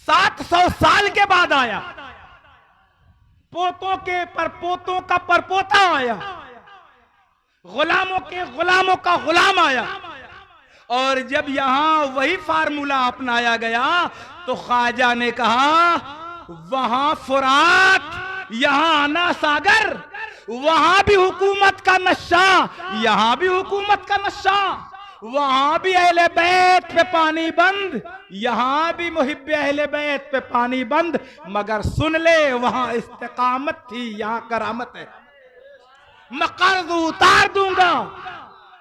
700 साल के बाद आया, पोतों के परपोतों का परपोता आया, गुलामों के गुलामों का गुलाम आया। और जब यहां वही फार्मूला अपनाया गया तो ख्वाजा ने कहा वहां फुरात, यहां आना सागर, वहां भी हुकूमत का नक्शा, यहां भी हुकूमत का नक्शा, वहां भी अहले बैत पे पानी बंद, यहां भी मुहिब्बे अहले बैत पे पानी बंद। मगर सुन ले, वहां इस्तिकामत थी, यहां करामत है। मैं कर्ज उतार दूंगा,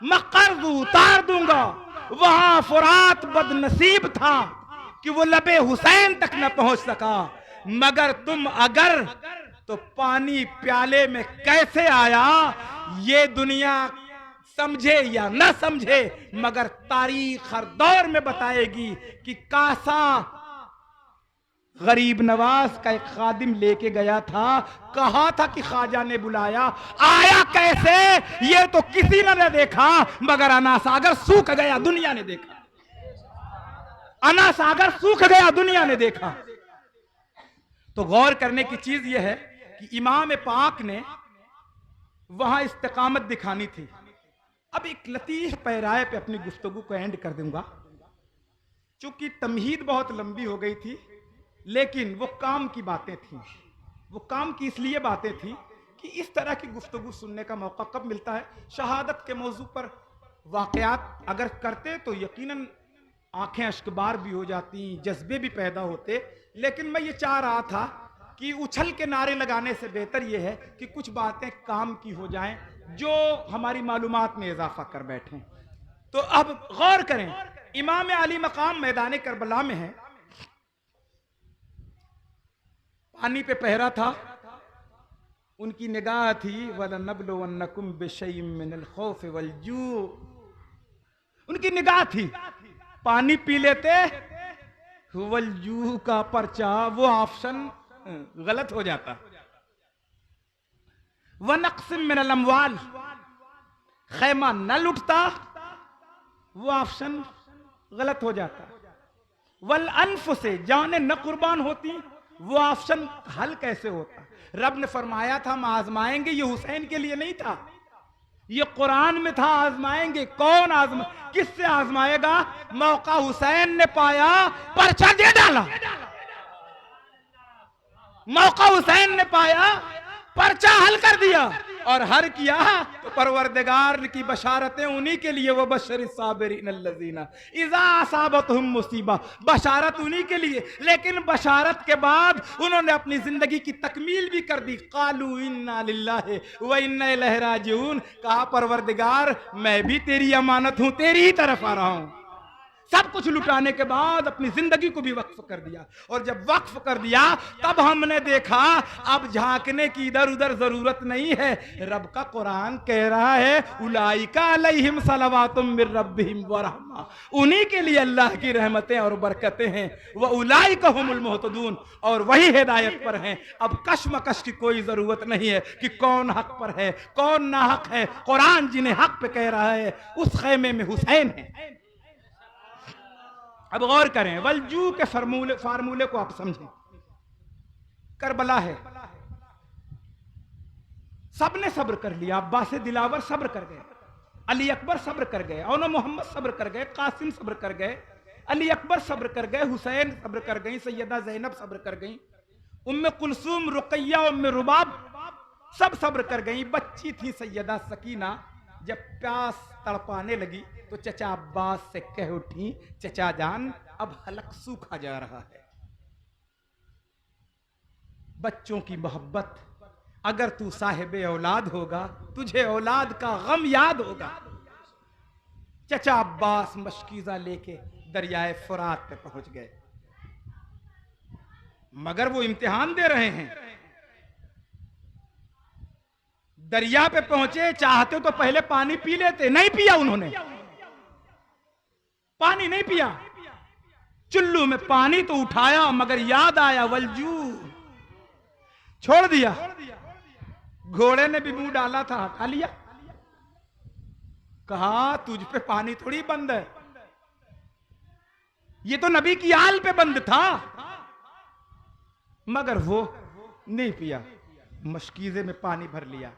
मैं कर्ज उतार दूंगा। वहां फुरात बदनसीब था कि वो लबे हुसैन तक न पहुंच सका, मगर तुम अगर तो पानी प्याले में कैसे आया ये दुनिया समझे या न समझे, मगर तारीख हर दौर में बताएगी कि कासा गरीब नवाज का एक खादिम लेके गया था, कहा था कि ख्वाजा ने बुलाया, आया कैसे ये तो किसी ने देखा, मगर अना सागर सूख गया, दुनिया ने देखा। अना सागर सूख गया, दुनिया ने देखा। तो गौर करने की चीज यह है कि इमाम पाक ने वहां इस्तिकामत दिखानी थी। अब एक लतीफ पैराए पे अपनी गुफ्तगू को एंड कर दूंगा, चूंकि तमहीद बहुत लंबी हो गई थी, लेकिन वो काम की बातें थी। वो काम की इसलिए बातें थी कि इस तरह की गुफ्तगू सुनने का मौका कब मिलता है। शहादत के मौजू पर वाकयात अगर करते तो यकीनन आंखें अश्कबार भी हो जाती, जज्बे भी पैदा होते, लेकिन मैं ये चाह रहा था कि उछल के नारे लगाने से बेहतर ये है कि कुछ बातें काम की हो जाएं जो हमारी मालूमात में इजाफा कर बैठें। तो अब गौर करें, इमाम अली मकाम मैदान करबला में है, पानी पे पहरा था, उनकी निगाह थी वलनब्लुवन्नकुम बिशैइन मिनल खौफ वल जू, उनकी निगाह थी। पानी पी लेते, वल जू का पर्चा, वो ऑप्शन गलत हो जाता। व नक़्सिम मिनल अम्वाल, खैमा न लुटता, वो ऑप्शन गलत हो जाता। वल अनफ से, जाने न कुर्बान होती, वो ऑप्शन हल कैसे होता। रब ने फरमाया था हम आजमाएंगे, ये हुसैन के लिए नहीं था, ये कुरान में था आजमाएंगे। कौन किससे आजमाएगा? मौका हुसैन ने पाया, पर्चा दे डाला। मौका हुसैन ने पाया, पर्चा हल कर दिया, और हर किया तो परवरदिगार की बशारतें उन्हीं के लिए, वो बशर साबिरीन अल्लज़ीना इज़ा असाबतहुम मुसीबा, बशारत उन्हीं के लिए। लेकिन बशारत के बाद उन्होंने अपनी जिंदगी की तकमील भी कर दी। कालू इन्ना लिल्लाहि व इन्ना इलैहि राजिऊन, कहा परवरदिगार मैं भी तेरी अमानत हूं, तेरी ही तरफ आ रहा हूं। सब कुछ लुटाने के बाद अपनी जिंदगी को भी वक्फ कर दिया, और जब वक्फ कर दिया तब हमने देखा अब झांकने की इधर उधर जरूरत नहीं है। रब का कुरान कह रहा है उलाइका अलैहिम सलवातुम मिर रब्बिहिम व रहमा, उन्हीं के लिए अल्लाह की रहमतें और बरकतें हैं। व उलाइका हुमुल मुहतदून, और वही हिदायत पर हैं। अब कशमकश की कोई जरूरत नहीं है कि कौन हक पर है कौन ना हक है। कुरान जिन्हें हक पे कह रहा है उस खैमे में हुसैन है। अब गौर करें, वलजू के फार्मूले को आप समझें। करबला है, सबने सब्र कर लिया, अब्बास दिलावर सब्र कर गए, अली अकबर सब्र कर गए, औनो मोहम्मद सब्र कर गए, कासिम सब्र कर गए, अली अकबर सब्र कर गए, हुसैन सब्र कर गई, सैयदा जैनब सब्र कर गई, उम्मे कुलसूम, रुकैया, उम्मे रुबाब सब सब्र कर गई। बच्ची थी सैयदा सकीना, जब प्यास तड़पाने लगी तो चचा अब्बास से कह उठी चचा जान अब हलक सूखा जा रहा है। बच्चों की मोहब्बत, अगर तू साहिबे औलाद होगा तुझे औलाद का गम याद होगा। चचा अब्बास मशकीजा लेके दरियाए फुरात पे पहुंच गए, मगर वो इम्तिहान दे रहे हैं। दरिया पे पहुंचे, चाहते तो पहले पानी पी लेते, नहीं पिया उन्होंने, पानी नहीं पिया। चुल्लू में पानी तो उठाया मगर याद आया वलजू, छोड़ दिया। घोड़े ने भी मुंह डाला था, हटा लिया, कहा तुझ पे पानी थोड़ी बंद है, ये तो नबी की आल पे बंद था। मगर वो नहीं पिया, मशकीजे में पानी भर लिया।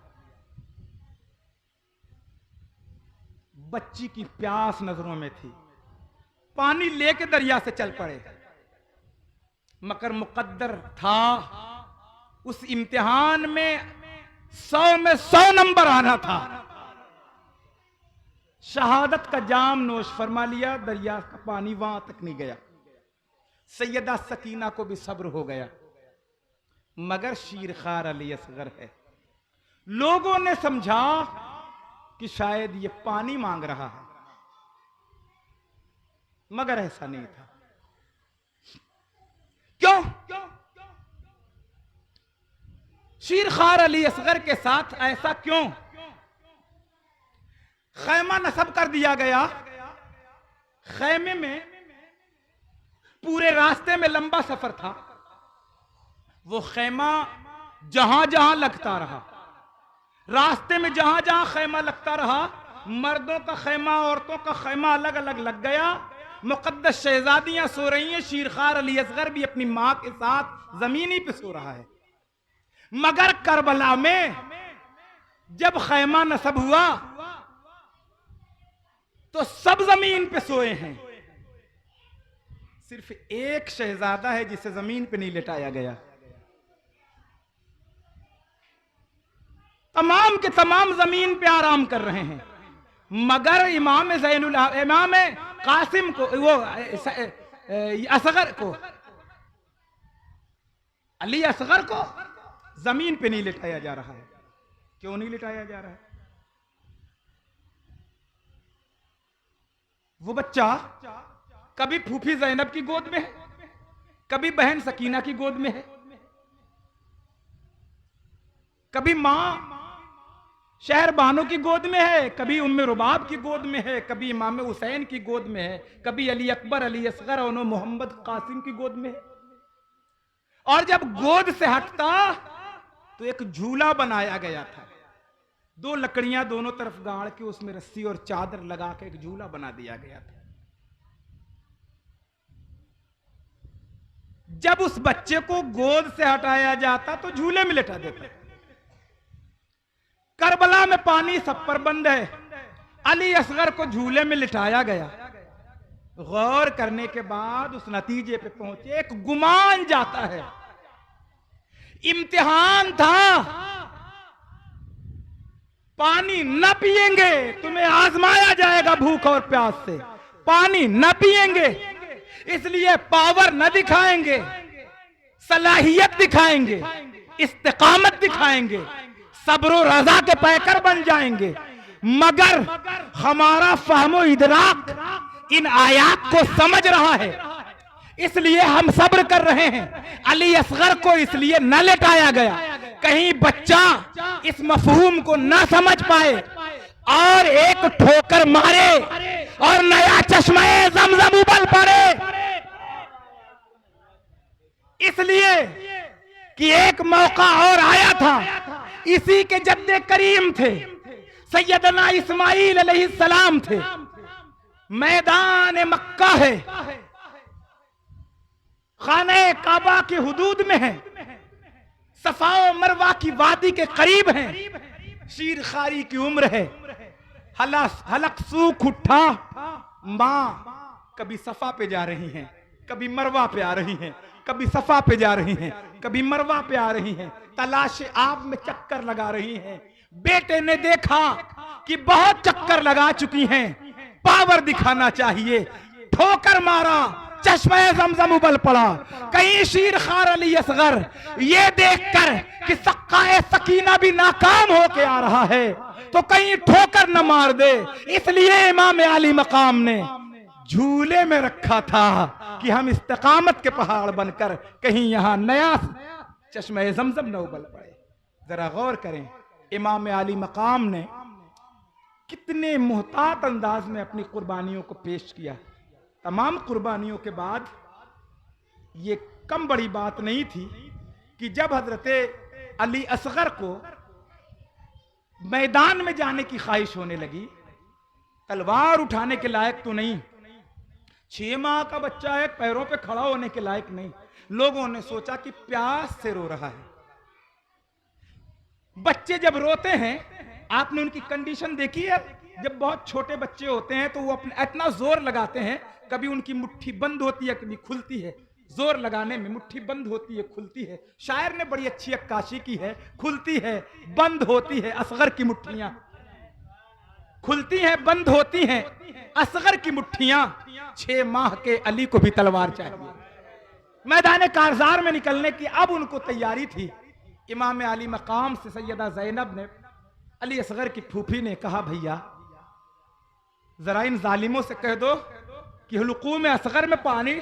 बच्ची की प्यास नजरों में थी, पानी लेके दरिया से चल पड़े। मगर मुकद्दर था उस इम्तिहान में 100 में 100 नंबर आना था। शहादत का जाम नोश फरमा लिया, दरिया का पानी वहां तक नहीं गया। सैयदा सकीना को भी सब्र हो गया, मगर शीरखार अली असगर है। लोगों ने समझा कि शायद ये पानी मांग रहा है, मगर ऐसा नहीं था। क्यों? शीरखार अली असगर के साथ ऐसा क्यों? खैमा नस्ब कर दिया गया। खैमे में पूरे रास्ते में लंबा सफर था, वो खैमा जहां जहां लगता रहा, रास्ते में जहां जहां खैमा लगता रहा, मर्दों का खैमा औरतों का खैमा अलग अलग लग गया। मुकद्दस शहजादियां सो रही हैं, शीरखार अली असगर भी अपनी मां के साथ जमीनी पे सो रहा है। मगर करबला में जब खैमा नस्ब हुआ तो सब जमीन पे सोए हैं, सिर्फ एक शहजादा है जिसे जमीन पे नहीं लिटाया गया। तमाम के तमाम जमीन पे आराम कर रहे हैं, मगर इमाम कासिम को, वो असगर को, अली असगर को जमीन पे नहीं लिटाया जा रहा है। क्यों नहीं लिटाया जा रहा है? वो बच्चा कभी फूफी जैनब की गोद में है, कभी बहन सकीना की गोद में है, कभी मां शहर बानो की गोद में है, कभी उम्मे रुबाब की गोद में है, कभी इमाम हुसैन की गोद में है, कभी अली अकबर, अली असगर और मोहम्मद कासिम की गोद में है। और जब गोद से हटता तो एक झूला बनाया गया था, 2 लकड़ियां दोनों तरफ गाड़ के उसमें रस्सी और चादर लगा के एक झूला बना दिया गया था। जब उस बच्चे को गोद से हटाया जाता तो झूले में लिटा देता। करबला में पानी सब पर बंद है, अली असगर को झूले में लिटाया गया। गौर करने के बाद उस नतीजे पे पहुंचे, एक गुमान जाता है, इम्तिहान था, पानी न पिएंगे तुम्हें आजमाया जाएगा भूख और प्यास से, पानी न पिएंगे इसलिए पावर न दिखाएंगे, सलाहियत दिखाएंगे, इस्तिकामत दिखाएंगे, सब्र रजा के पैकर बन जाएंगे। मगर हमारा फहमो इदराक इन आयात को समझ रहा है, इसलिए हम सब्र कर रहे हैं। अली असगर को इसलिए न लेटाया गया कहीं बच्चा इस मफहूम को न समझ पाए और एक ठोकर मारे और नया चश्मा ज़मज़म उबल पड़े। इसलिए कि एक मौका और आया था, इसी के जद्दे करीम थे, सैयदना इस्माइल अलैहिस्सलाम थे, मैदान मक्का है, खाने काबा के हुदूद में है, सफा और मरवा की वादी के करीब है, शीर खारी की उम्र है, हलक सूख उठा, मां कभी सफा पे जा रही हैं, कभी मरवा पे आ रही हैं, कभी सफा पे जा रही हैं, कभी मरवा पे आ रही हैं, तलाश आब में चक्कर लगा रही हैं। बेटे ने देखा कि बहुत चक्कर लगा चुकी हैं, पावर दिखाना चाहिए, ठोकर मारा, चश्मा ज़मज़म उबल पड़ा। कहीं शीर खार अली असगर ये देखकर कि सक्काए सकीना भी नाकाम होके आ रहा है तो कहीं ठोकर न मार दे, इसलिए इमाम आली मकाम ने झूले में रखा था कि हम इस्तिकामत के पहाड़ बनकर कहीं यहां नया चश्मा ज़मज़म न उबल पड़े। जरा गौर करें, इमाम आली मकाम ने कितने मुहतात अंदाज में अपनी कुर्बानियों को पेश किया। तमाम कुर्बानियों के बाद ये कम बड़ी बात नहीं थी कि जब हजरत अली असगर को मैदान में जाने की ख्वाहिश होने लगी, तलवार उठाने के लायक तो नहीं, 6 माह का बच्चा है, पैरों पे खड़ा होने के लायक नहीं, लोगों ने सोचा कि प्यास से रो रहा है। बच्चे जब रोते हैं, आपने उनकी कंडीशन देखी है, जब बहुत छोटे बच्चे होते हैं तो वो अपने इतना जोर लगाते हैं, कभी उनकी मुट्ठी बंद होती है कभी खुलती है, जोर लगाने में मुट्ठी बंद होती है खुलती है। शायर ने बड़ी अच्छी अक्काशी की है, खुलती है बंद होती है असगर की मुट्ठियां, खुलती हैं बंद होती हैं असगर की मुट्ठियां। 6 माह के अली को भी तलवार चाहिए। मैदान कारजार में निकलने की अब उनको तैयारी थी। इमाम आली मकाम से सैयदा ज़ैनब ने, अली असगर की फूफी ने कहा, भैया जरा इन जालिमों से कह दो कि हुलूक़ में असगर में पानी,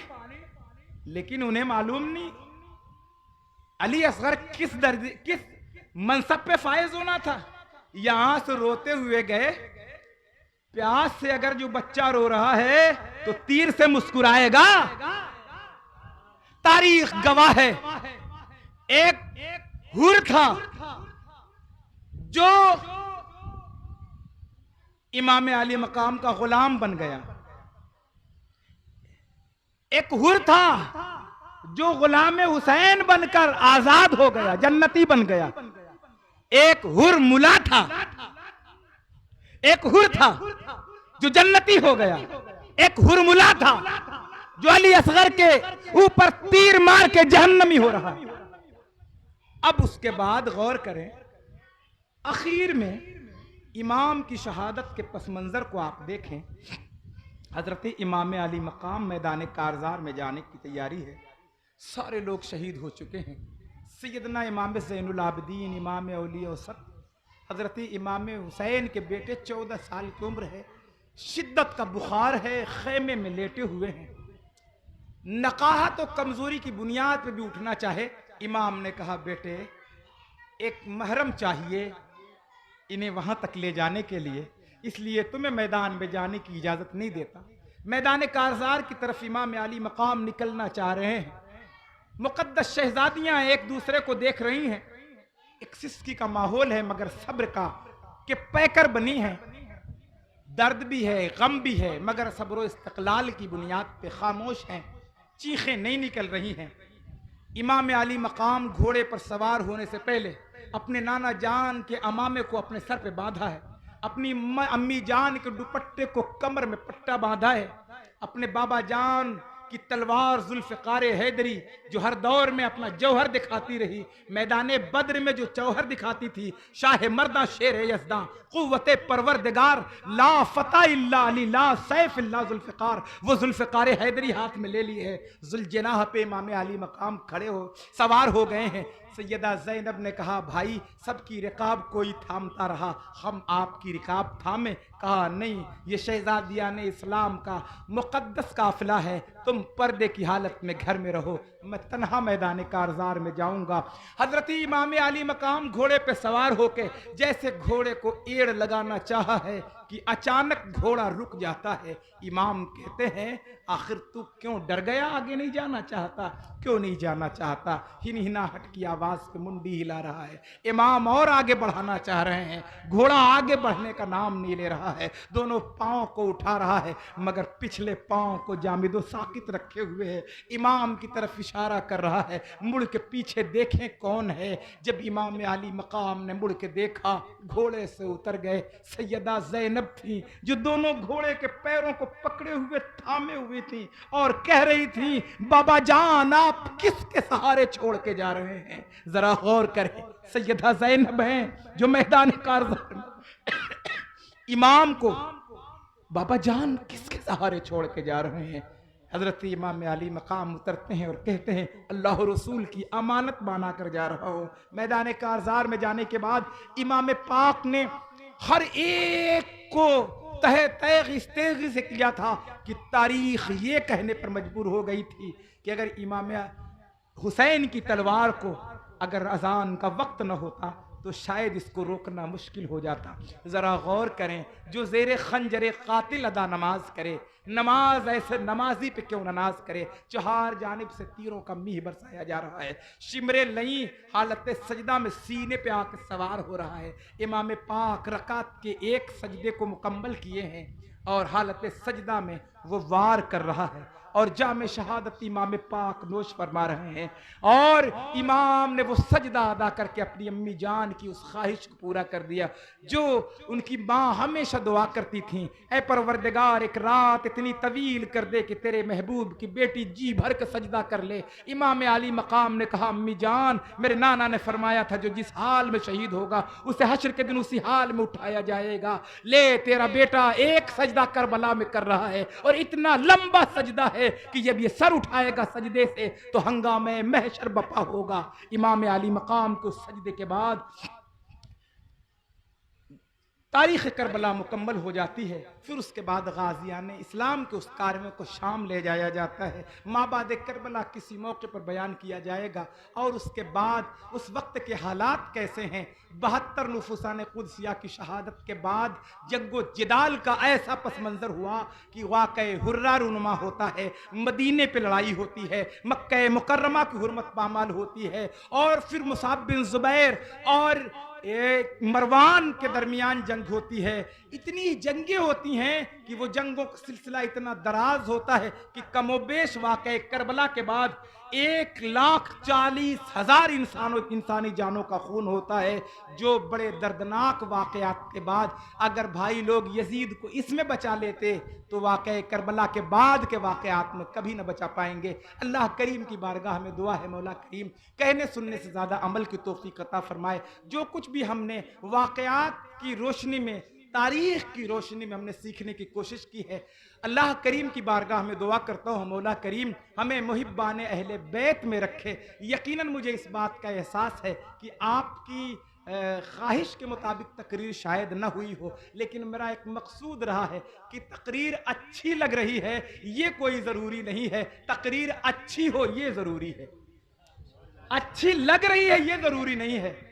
लेकिन उन्हें मालूम नहीं अली असगर किस दर्जे किस मनसब पे फायज होना था। यहां से रोते हुए गए, प्यास से अगर जो बच्चा रो रहा है तो तीर से मुस्कुराएगा। तारीख गवाह है, एक हुर था जो इमाम आली मकाम का गुलाम बन गया, एक हुर था जो गुलाम हुसैन बनकर आजाद हो गया, जन्नती बन गया। एक हुर मुला था, एक हुर था जो जन्नती हो गया, एक हुर मुला था जो अली असगर के ऊपर तीर मार के जहन्नमी हो रहा। अब उसके बाद गौर करें, आखिर में इमाम की शहादत के पस मंजर को आप देखें। हजरत इमाम अली मकाम मैदान कारजार में जाने की तैयारी है, सारे लोग शहीद हो चुके हैं। सैयदना इमाम ज़ैनुल आबिदीन, इमाम औलिया औसत हजरत इमाम हुसैन के बेटे 14 साल की उम्र है, शिद्दत का बुखार है, खेमे में लेटे हुए हैं। नकाहत और कमजोरी की बुनियाद पर भी उठना चाहे, इमाम ने कहा, बेटे एक महरम चाहिए इन्हें वहां तक ले जाने के लिए, इसलिए तुम्हें मैदान में जाने की इजाजत नहीं देता। मैदान कारजार की तरफ इमाम अली मकाम निकलना चाह रहे हैं। मुकद्दस शहजादियां एक दूसरे को देख रही हैं, एक सिस्की का माहौल है मगर सब्र का कि पैकर बनी है, दर्द भी है, गम भी है, मगर सब्र इस्तक़लाल की बुनियाद पे खामोश हैं, चीखें नहीं निकल रही हैं। इमाम अली मकाम घोड़े पर सवार होने से पहले अपने नाना जान के अमामे को अपने सर पे बांधा है, अपनी अम्मी जान के दुपट्टे को कमर में पट्टा बांधा है, अपने बाबा जान की तलवार जुल्फ़िकार हैदरी जो हर दौर में अपना जौहर दिखाती रही, मैदान बद्र में जो जौहर दिखाती थी, शाह मर्दा शेर यज़दा कुव्वत परवरदिगार ला फता इल्ला अली ला सैफ इल्ला जुल्फ़िकार, वो जुल्फ़िकार हैदरी हाथ में ले ली है। जुल्जनाह पे इमाम अली मकाम खड़े हो सवार हो गए हैं। सैयदा ज़ैनब ने कहा, भाई सबकी रिकाब कोई थामता रहा, हम आपकी रिकाब थामे? कहा नहीं, ये शहजादियाने इस्लाम का मुक़द्दस काफ़िला है, तुम पर्दे की हालत में घर में रहो, मैं तन्हा मैदान कारज़ार में जाऊंगा। हजरत इमाम अली मकाम घोड़े पे सवार होके जैसे घोड़े को एड़ लगाना चाहा है कि अचानक घोड़ा रुक जाता है। इमाम कहते हैं, आखिर तू क्यों डर गया? आगे नहीं जाना चाहता? क्यों नहीं जाना चाहता? हिनहिनाहट की आवाज पे मुंडी हिला रहा है। इमाम और आगे बढ़ाना चाह रहे हैं, घोड़ा आगे बढ़ने का नाम नहीं ले रहा है, दोनों पांव को उठा रहा है, मगर पिछले पांव को जामिदो साकित रखे हुए है, इमाम की तरफ इशारा कर रहा है, मुड़ के पीछे देखें कौन है। जब इमाम अली मकाम ने मुड़ के देखा, घोड़े से उतर गए सैयदा ज़ैनब थी, जो दोनों घोड़े के पैरों को पकड़े हुए थामे हुई थी और कह रही थी, बाबा जान आप किसके सहारे छोड़ के जा रहे हैं? जरा गौर करें, सैयदा ज़ैनब हैं जो मैदान कारज़ार में इमाम को बाबा जान किसके सहारे छोड़ के जा रहे हैं। हजरत इमाम अली मकाम उतरते हैं और कहते हैं, अल्लाह रसूल की अमानत बना कर जा रहा हूँ। मैदान कारज़ार में जाने के बाद इमाम पाक ने हर एक को तहे तेगी से किया था कि तारीख ये कहने पर मजबूर हो गई थी कि अगर इमाम हुसैन की तलवार को अगर अजान का वक्त न होता तो शायद इसको रोकना मुश्किल हो जाता। ज़रा गौर करें, जो ज़ेरे खंजरे कातिल अदा नमाज करे, नमाज ऐसे नमाजी पे क्यों ननाज करे? चार जानिब से तीरों का मीह बरसाया जा रहा है, शिमरे लई हालत सजदा में सीने पे आके सवार हो रहा है। इमाम पाक रकात के एक सजदे को मुकम्मल किए हैं और हालत सजदा में वो वार कर रहा है और जामे शहादत इमाम पाक नोश फरमा रहे हैं और इमाम ने वो सजदा अदा करके अपनी अम्मी जान की उस ख्वाहिश को पूरा कर दिया जो उनकी माँ हमेशा दुआ करती थी, ऐ परवरदिगार एक रात इतनी तवील कर दे कि तेरे महबूब की बेटी जी भर के सजदा कर ले। इमाम अली मकाम ने कहा, अम्मी जान मेरे नाना ने फरमाया था जो जिस हाल में शहीद होगा उसे हश्र के दिन उसी हाल में उठाया जाएगा। ले तेरा बेटा एक सजदा करबला में कर रहा है और इतना लंबा सजदा है कि जब ये सर उठाएगा सजदे से तो हंगामे महशर बपा होगा। इमाम अली मकाम को सजदे के बाद तारीख़ करबला मुकम्मल हो जाती है। फिर उसके बाद गाजियान इस्लाम के उस कार्य को शाम ले जाया जाता है। माबाद करबला किसी मौके पर बयान किया जाएगा और उसके बाद उस वक्त के हालात कैसे हैं। 72 नुफुसान कुदसिया की शहादत के बाद जंगो जिदाल का ऐसा पस मंज़र हुआ कि वाक़ई हुर्रा रुनुमा होता है। मदीने पे लड़ाई होती है, मक्का मुकर्रमा की हुर्मत पामाल होती है और फिर मुसाब बिन ज़ुबैर और मरवान के दरमियान जंग होती है। इतनी जंगें होती हैं कि वो जंगों का सिलसिला इतना दराज होता है कि कमोबेश वाक़ई करबला के बाद 1,40,000 इंसानी जानों का खून होता है, जो बड़े दर्दनाक वाक़यात के बाद अगर भाई लोग यजीद को इसमें बचा लेते तो वाक़ई करबला के बाद के वाक़यात में कभी न बचा पाएंगे। अल्लाह करीम की बारगाह में दुआ है, मौला करीम कहने सुनने से ज़्यादा अमल की तौफ़ीक़ अता फरमाए। जो कुछ भी हमने वाक़यात की रोशनी में, तारीख़ की रोशनी में हमने सीखने की कोशिश की है, अल्लाह करीम की बारगाह में दुआ करता हूँ मौला करीम हमें मुहिब्बान अहले बैत में रखे। यकीनन मुझे इस बात का एहसास है कि आपकी ख्वाहिश के मुताबिक तकरीर शायद ना हुई हो, लेकिन मेरा एक मकसूद रहा है कि तकरीर अच्छी लग रही है ये कोई ज़रूरी नहीं है, तकरीर अच्छी हो ये ज़रूरी है। अच्छी लग रही है ये ज़रूरी नहीं है।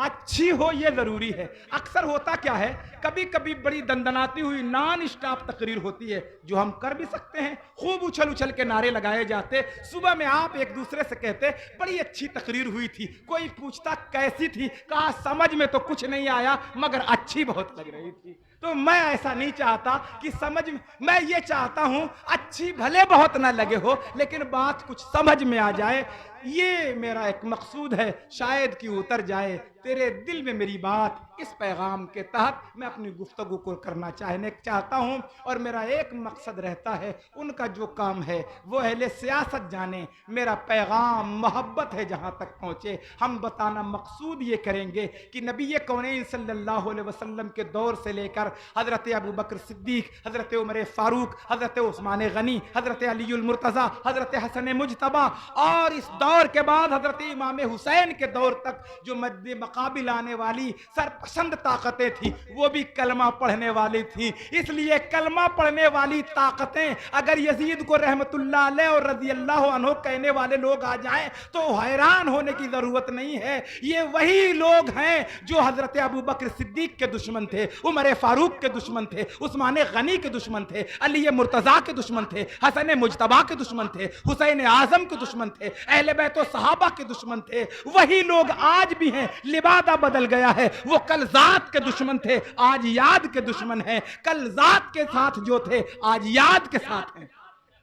अच्छी हो ये जरूरी है। अक्सर होता क्या है, कभी कभी बड़ी दंदनाती हुई नॉन स्टॉप तकरीर होती है जो हम कर भी सकते हैं, खूब उछल उछल के नारे लगाए जाते। सुबह में आप एक दूसरे से कहते बड़ी अच्छी तकरीर हुई थी, कोई पूछता कैसी थी, कहा समझ में तो कुछ नहीं आया मगर अच्छी बहुत लग रही थी। तो मैं ऐसा नहीं चाहता कि समझ में, मैं ये चाहता हूं अच्छी भले बहुत ना लगे हो लेकिन बात कुछ समझ में आ जाए। ये मेरा एक मकसूद है, शायद कि उतर जाए तेरे दिल में मेरी बात। इस पैगाम के तहत मैं अपनी गुफ्तगू को करना चाहता हूं और मेरा एक मकसद रहता है, उनका जो काम है वो अहले सियासत जाने, मेरा पैगाम मोहब्बत है जहां तक पहुंचे। हम बताना मकसूद ये करेंगे कि नबी कौनैन सल्लल्लाहु अलैहि वसल्लम के दौर से लेकर हजरत अबू बकर सिद्दीक, हजरत उमर फारूक, हजरत उस्मान गनी, हजरत अलीउल मुर्तज़ा, हजरत हसन मुजतबा और इस दौर के बाद हजरत इमाम हुसैन के दौर तक जो मद्दे मकाबिल आने वाली सरपसंद ताकतें थी वो भी कलमा पढ़ने वाली थी। इसलिए कलमा पढ़ने वाली ताकतें अगर यजीद को रहमतुल्लाह अलैह और रज़ी अल्लाह अन्हु कहने वाले लोग आ जाएं तो हैरान होने की जरूरत नहीं है। ये वही लोग हैं जो हजरत अबू बकर सिद्दीक के दुश्मन थे, उमर फारूक के दुश्मन थे, उस्मान गनी के दुश्मन थे, अली मुर्तजा के दुश्मन थे, हसन मुजतबा के दुश्मन थे, हुसैन आजम के दुश्मन थे, अहले बैत व सहाबा के दुश्मन थे। वही लोग आज भी हैं, लिबादा बदल गया है। वो कल जात के दुश्मन थे, आज याद के दुश्मन हैं। कल जात के साथ जो थे आज याद के साथ हैं।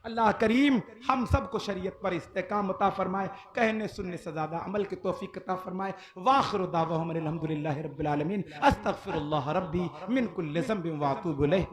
अल्लाह करीम हम सबको शरीयत पर इस्तेकाम अता फरमाए, कहने सुनने से ज्यादा अमल की तौफीक अता फरमाए। वाखिर दावहुम अनिल हम्दुलिल्लाहि रब्बिल आलमीन, अस्तगफिरुल्लाह रब्बी मिन कुल्लि ज़ंबिन व अतूबु इलैह।